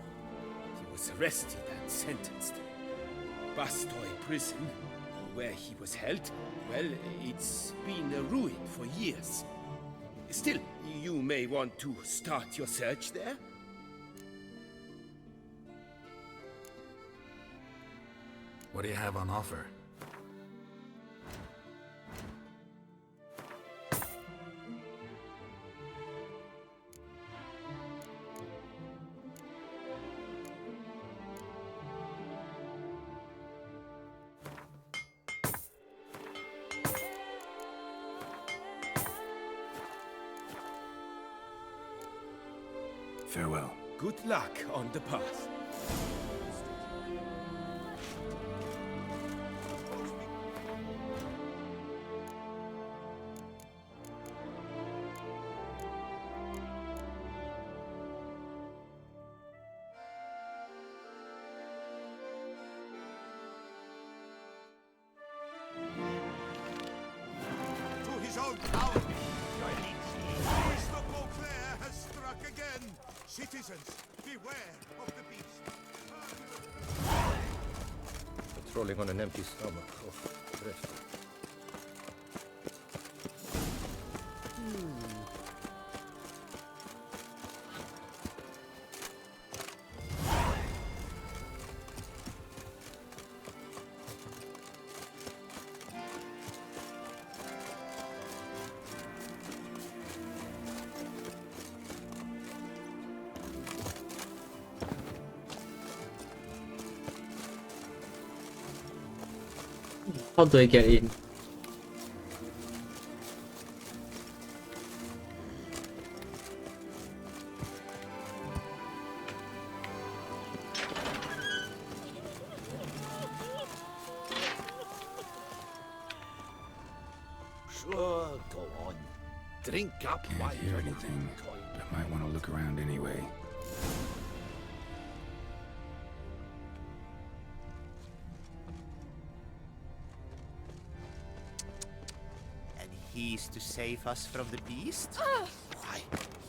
He was arrested and sentenced. Bastoy Prison, where he was held, well, it's been a ruin for years. Still, you may want to start your search there. What do you have on offer? Farewell. Good luck on the path. To his own town! Please, the Beauclair has struck again! Citizens, beware of the beast! Patrolling on an empty stomach. Oh, dreadful. How do I get in? Sure, go on. Drink up Can't while hear you're anything, but might want to look around anyway. And he's to save us from the beast? Why,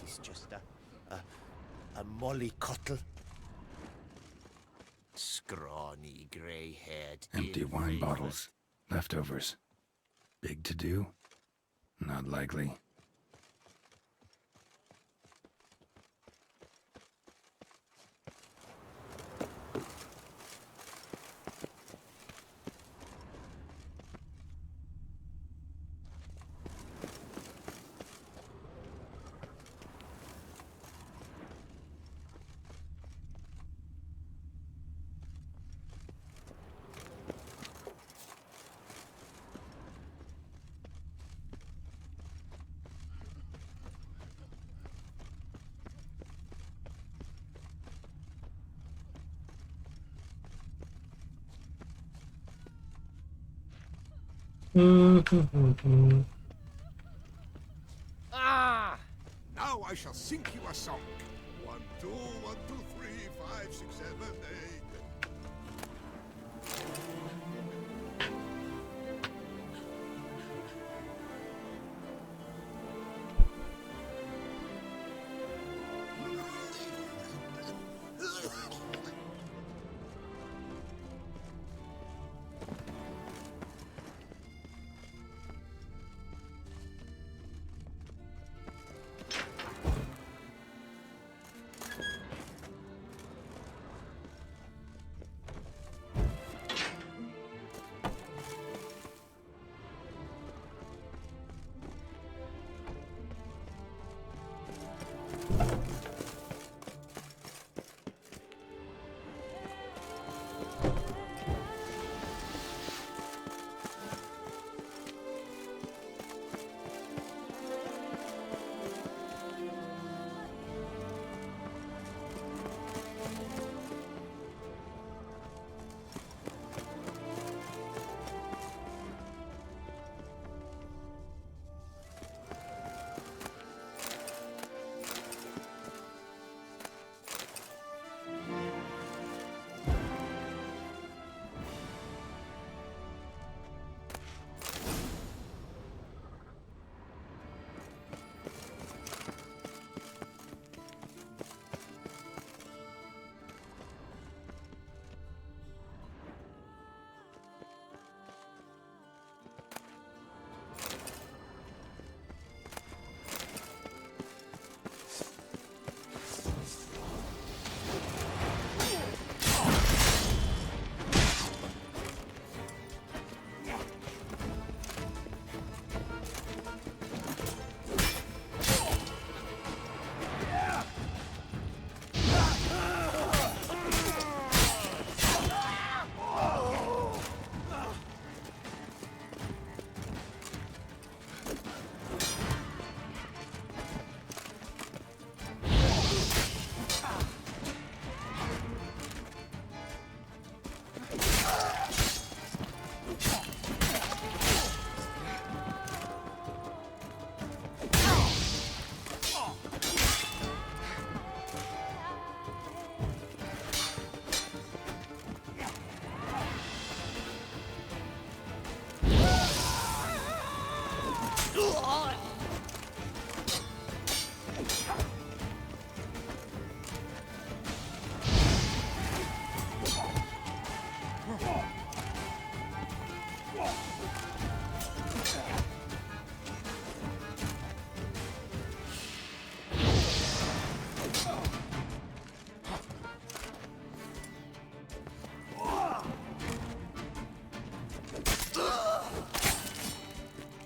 he's just a mollycoddle. Scrawny, grey-haired... Empty wine bottles. Leftovers. Big to do? Not likely. Ah! Now I shall sing you a song. 1, 2, 1, 2, 3, 5, 6, 7, 8.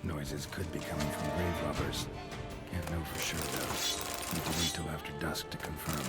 Noises could be coming from grave robbers. Can't know for sure, though. Need to wait till after dusk to confirm.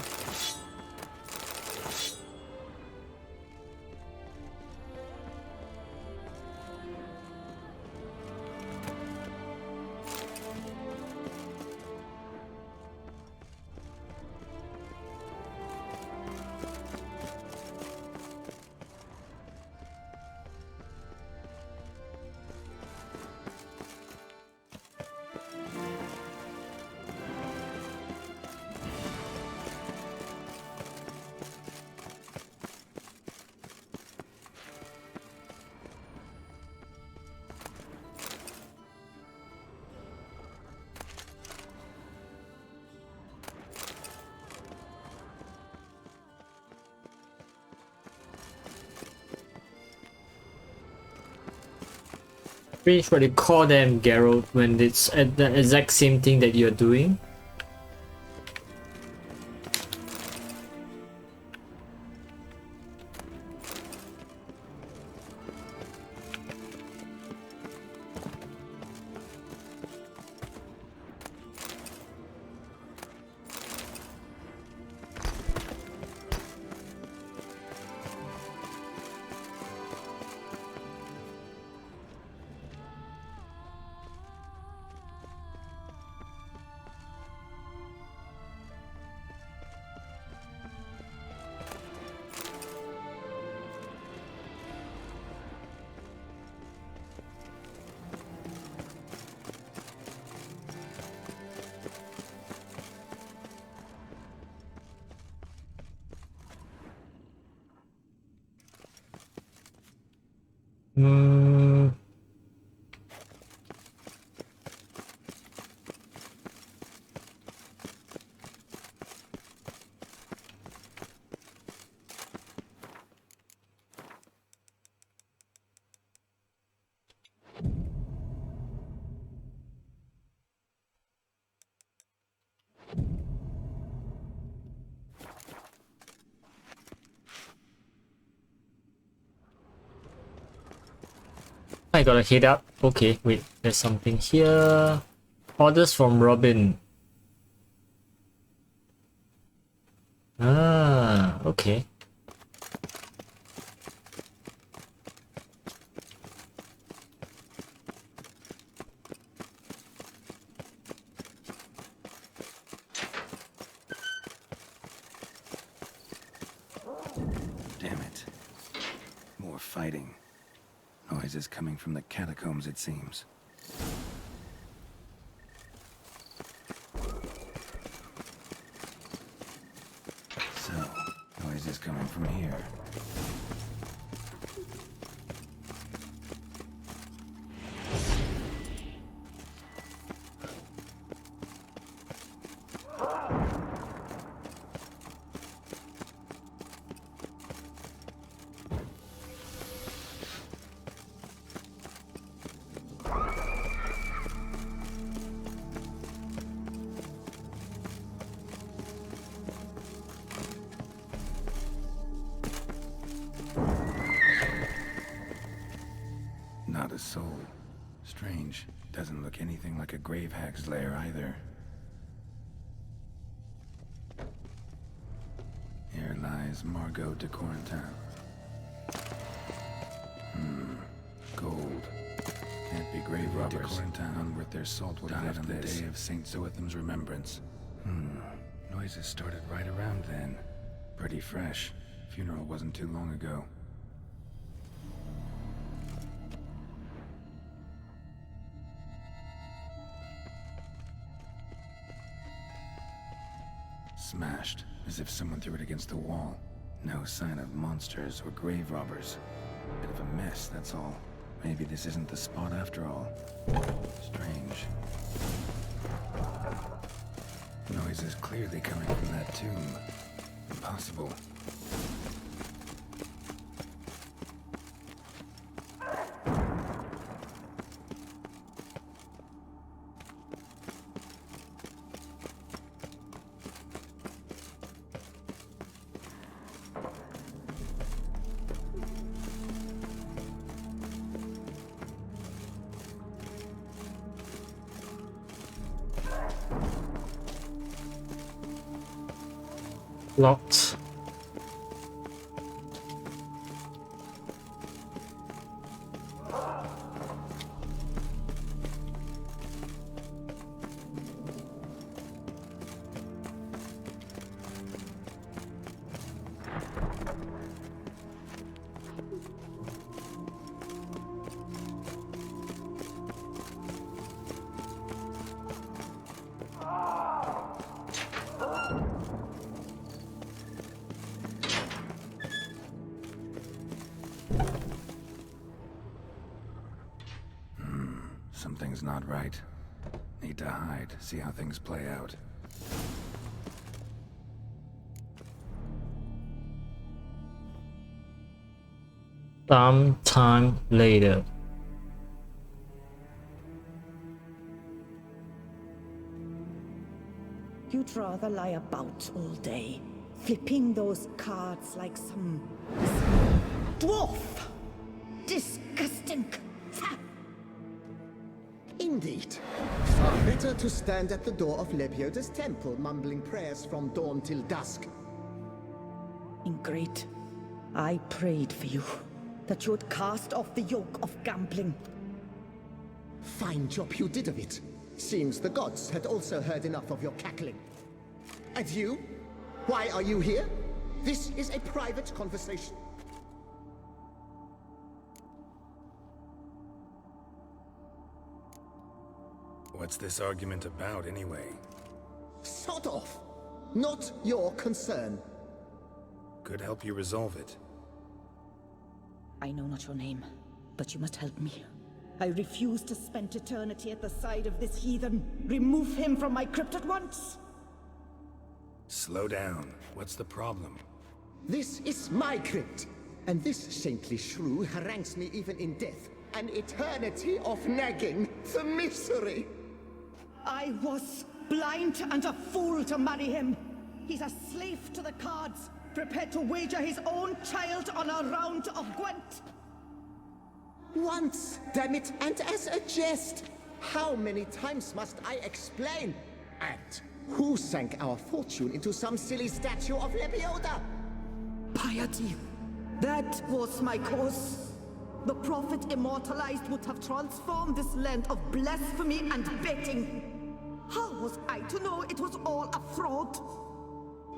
Strange what they call them, Geralt, when it's at the exact same thing that you're doing. I gotta head up. Okay, wait, there's something here. Orders from Robin. Ah, okay. Damn it. More fighting. Noises coming from the catacombs, it seems. So, noises coming from here. Not a soul. Strange. Doesn't look anything like a grave hag's lair either. Here lies Margot de Corentin. Gold. Can't be grave robbers. De Corentin, none worth their salt, would died on the day of Saint Zoetham's remembrance. Noises started right around then. Pretty fresh. Funeral wasn't too long ago. Smashed, as if someone threw it against the wall. No sign of monsters or grave robbers. Bit of a mess, that's all. Maybe this isn't the spot after all. Strange. Noise is clearly coming from that tomb. Impossible. Locked. Something's not right. Need to hide, see how things play out. Some time later. You'd rather lie about all day, flipping those cards like some dwarf. Disgusting. Indeed. Far better to stand at the door of Lepioda's temple, mumbling prayers from dawn till dusk. Ingrate, I prayed for you, that you would cast off the yoke of gambling. Fine job you did of it. Seems the gods had also heard enough of your cackling. And you? Why are you here? This is a private conversation. What's this argument about, anyway? Sod off! Not your concern. Could help you resolve it. I know not your name, but you must help me. I refuse to spend eternity at the side of this heathen. Remove him from my crypt at once! Slow down. What's the problem? This is my crypt, and this saintly shrew harangues me even in death. An eternity of nagging, the misery! I was blind and a fool to marry him. He's a slave to the cards, prepared to wager his own child on a round of Gwent. Once, damn it, and as a jest. How many times must I explain? And who sank our fortune into some silly statue of Lepioda? Piety. That was my cause. The prophet immortalized would have transformed this land of blasphemy and betting. How was I to know it was all a fraud?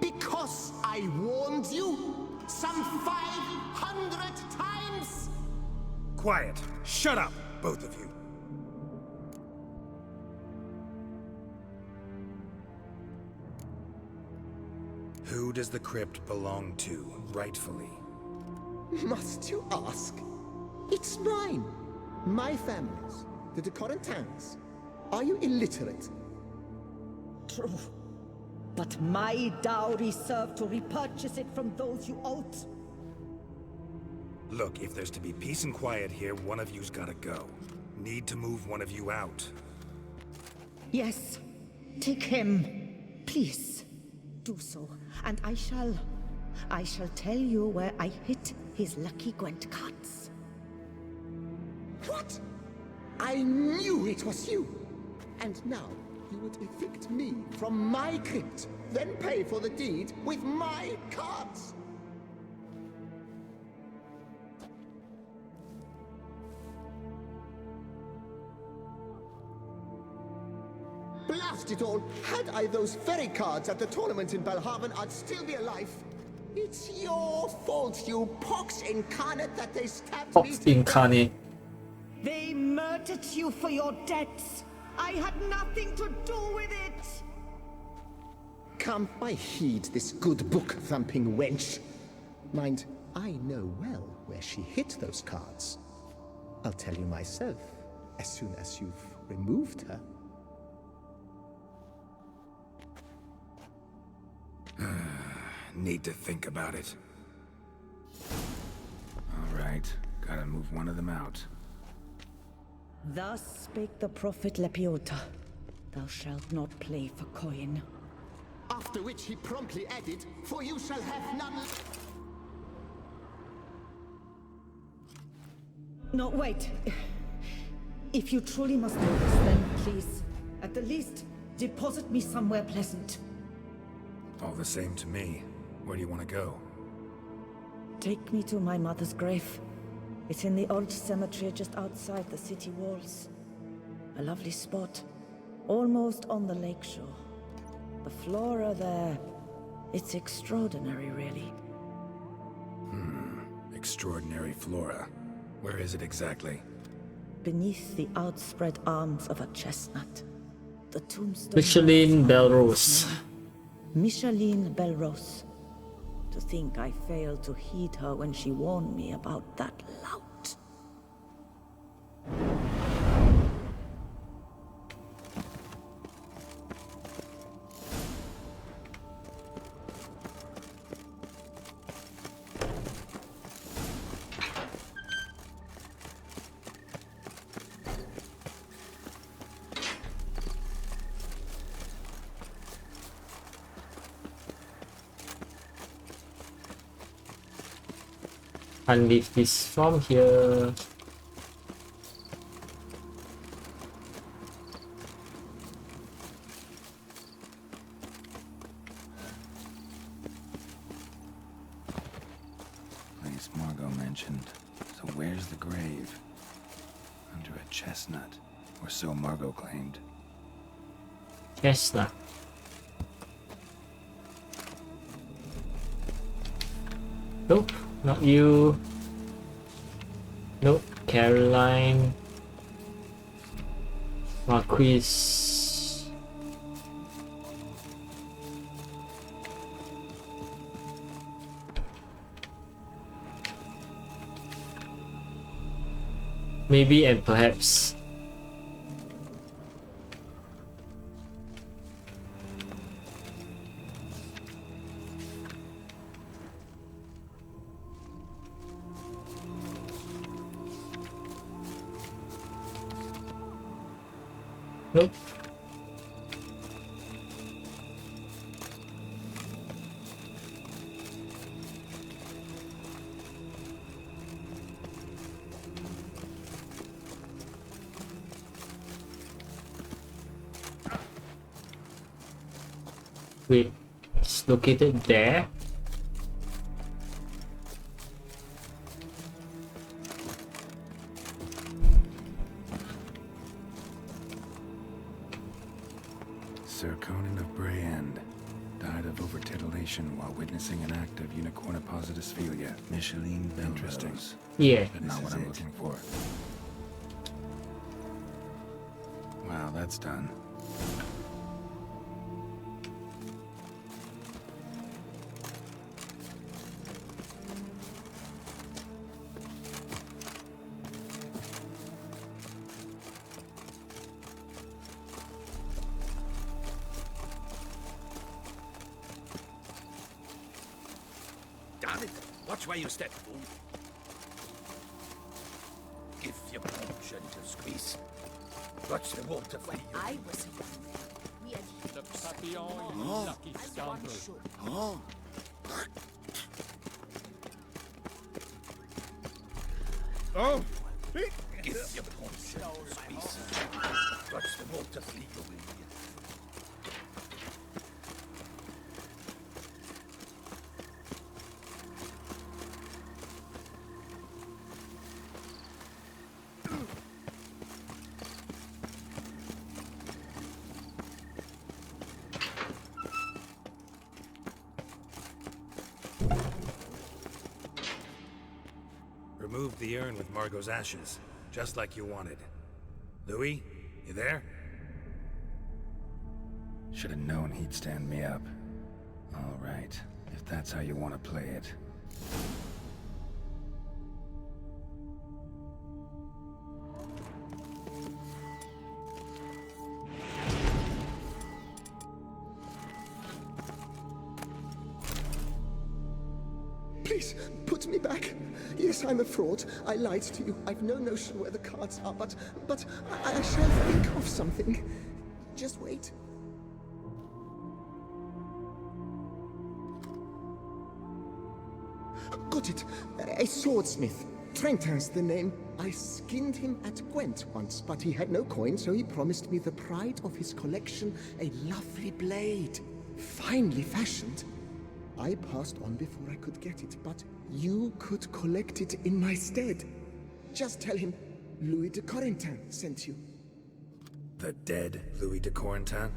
Because I warned you some 500 times! Quiet! Shut up, both of you! Who does the crypt belong to, rightfully? Must you ask? It's mine. My family's. The de Corentins. Are you illiterate? True. But my dowry served to repurchase it from those you owed. Look, if there's to be peace and quiet here, one of you's gotta go. Need to move one of you out. Yes. Take him. Please. Do so. And I shall tell you where I hid his lucky Gwent cards. What? I knew it was you! And now you would evict me from my crypt, then pay for the deed with my cards! Blast it all! Had I those very cards at the tournament in Belhaven, I'd still be alive. It's your fault, you pox incarnate, that they stabbed me. Pox incarnate. They murdered you for your debts. I had nothing to do with it. Come, I heed this good book-thumping wench. Mind, I know well where she hid those cards. I'll tell you myself, as soon as you've removed her. Need to think about it. Alright, gotta move one of them out. Thus spake the prophet Lepioda. Thou shalt not play for coin. After which he promptly added, for you shall have none. No, wait. If you truly must do this, then please, at the least, deposit me somewhere pleasant. All the same to me. Where do you want to go? Take me to my mother's grave. It's in the old cemetery just outside the city walls. A lovely spot, almost on the lakeshore. The flora there, it's extraordinary, really. Extraordinary flora. Where is it exactly? Beneath the outspread arms of a chestnut. The tombstone... Micheline Belrose. Micheline Belrose. To think I failed to heed her when she warned me about that lout. Can't leave this from here. Place Margot mentioned. So where's the grave? Under a chestnut. Or so Margot claimed. Chestnut. Nope, not you. Nope, Caroline. Marquise. Maybe and perhaps. Nope. Wait, it's located there? Sir Conan of Brayend died of overtitillation while witnessing an act of unicorniposidisphilia. Micheline Belrose. Interesting. Yeah. But not what I'm looking for. Wow, that's done. Damn it! Watch where you step, fool. Give your palm a gentle squeeze. Watch the water flee. I was young. We had The papillon, you Oh. lucky As one scoundrel. should. Oh. Oh! Give your palm a gentle squeeze. Watch the water flee away. Removed the urn with Margot's ashes, just like you wanted. Louis, you there? Should have known he'd stand me up. All right, if that's how you want to play it. Please, put me back. Yes, I'm a fraud. I lied to you. I've no notion where the cards are, but I shall think of something. Just wait. Got it. A swordsmith. Trentin's the name. I skinned him at Gwent once, but he had no coin, so he promised me the pride of his collection, a lovely blade. Finely fashioned. I passed on before I could get it, but you could collect it in my stead. Just tell him Louis de Corentin sent you. The dead Louis de Corentin?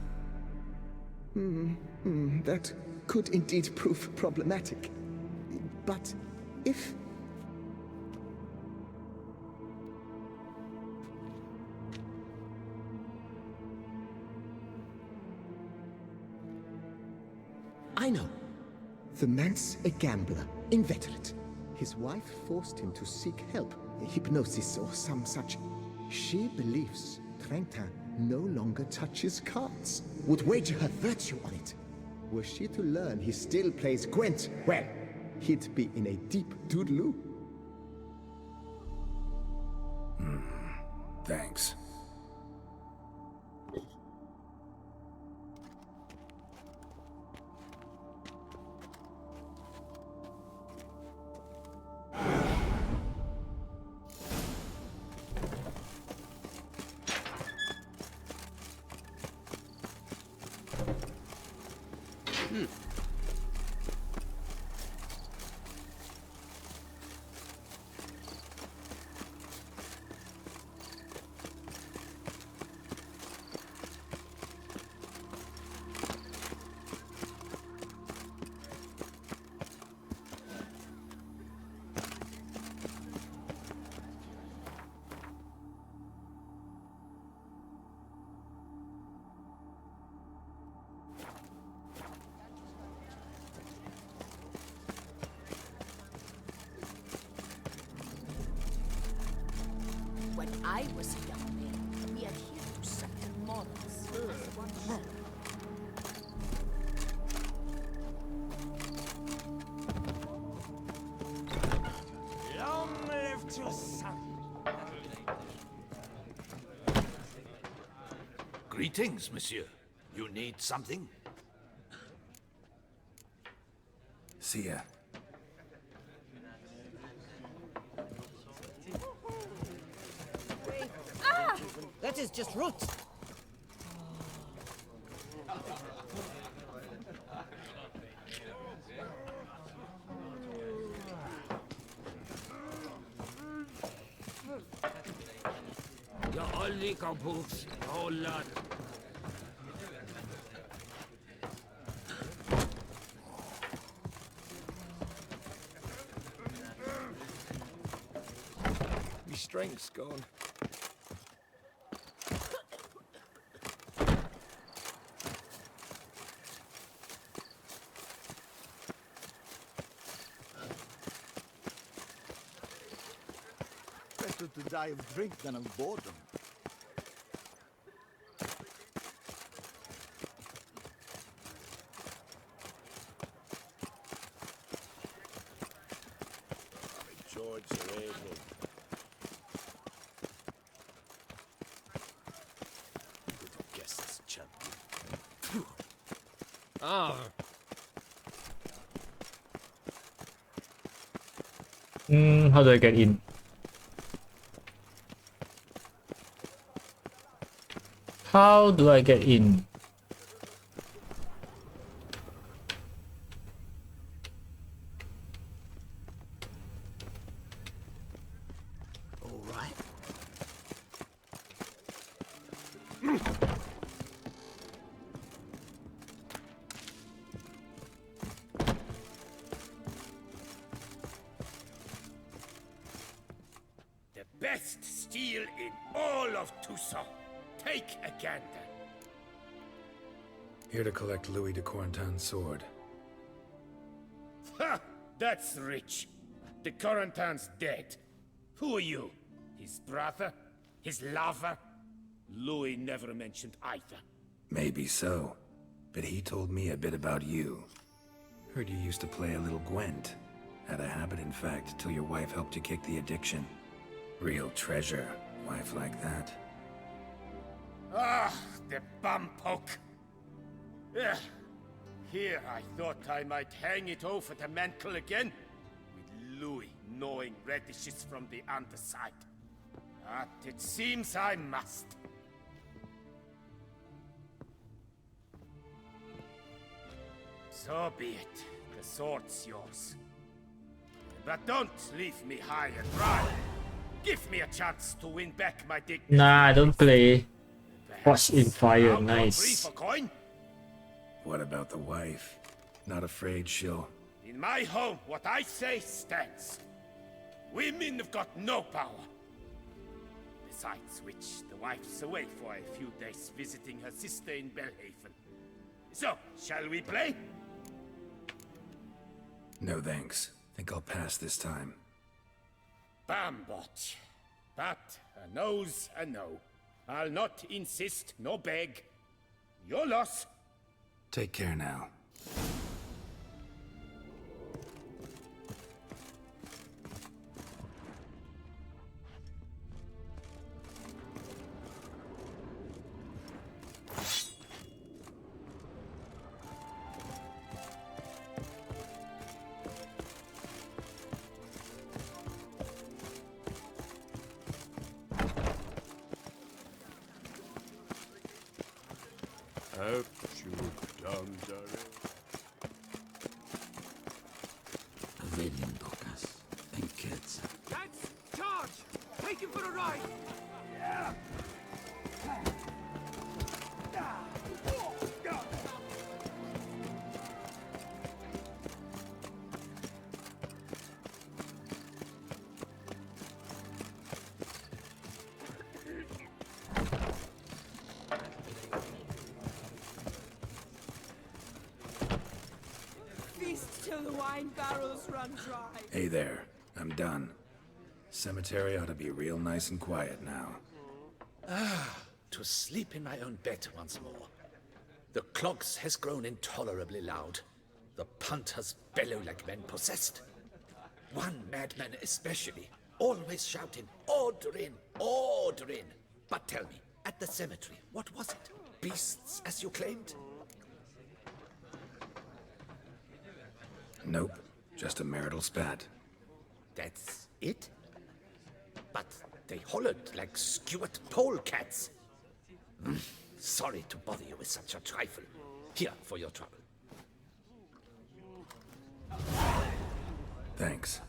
That could indeed prove problematic. But if... I know. The man's a gambler, inveterate. His wife forced him to seek help, hypnosis or some such. She believes Trentin no longer touches cards, would wager her virtue on it. Were she to learn he still plays Gwent, well, he'd be in a deep doodaloo. Thanks. When I was a young man, we adhered to certain morals. Long live your son. Greetings, monsieur. You need something? See ya. That is just roots. Ja, olli kapuks, hollat. My strength's gone. Better to die of drink than of boredom. George Raven. Little guests, champion. Ah. How do I get in? How do I get in? All right. The best steel in all of Toussaint. Take a gander. Here to collect Louis de Corentin's sword. Ha! That's rich. The Corentin's dead. Who are you? His brother? His lover? Louis never mentioned either. Maybe so, but he told me a bit about you. Heard you used to play a little Gwent. Had a habit, in fact, till your wife helped you kick the addiction. Real treasure, wife like that. Ah, the bumpoke. Ugh. Here I thought I might hang it over the mantle again, with Louis gnawing radishes from the underside. But it seems I must. So be it. The sword's yours. But don't leave me high and dry. Give me a chance to win back my dignity. Nah, I don't play. Watch in fire, I'll go free nice. for coin. What about the wife? Not afraid she'll... In my home, what I say stands. Women have got no power. Besides which, the wife's away for a few days visiting her sister in Belhaven. So, shall we play? No thanks. Think I'll pass this time. Bambot. But a no's a no. I'll not insist, no beg. Your loss. Take care now. Vivienne, Docas, and kids. Cats, charge! Take him for a ride! Yeah. Feast till the wine barrels run dry. Hey there. I'm done. Cemetery ought to be real nice and quiet now. To sleep in my own bed once more. The clogs has grown intolerably loud. The punters bellow like men possessed. One madman especially, always shouting, "Order in! Order in!" But tell me, at the cemetery, what was it? Beasts, as you claimed? Nope. Just a marital spat. That's it? But they hollered like skewered polecats. Sorry to bother you with such a trifle. Here for your trouble. Thanks.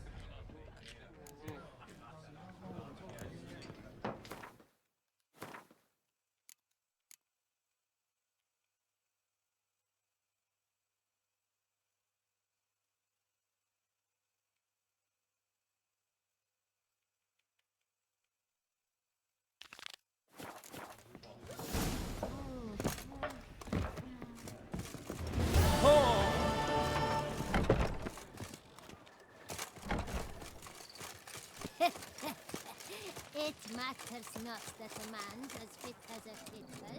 It matters not that a man's as fit as a fiddler.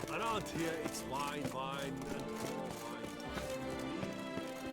Around here, it's wine, wine, and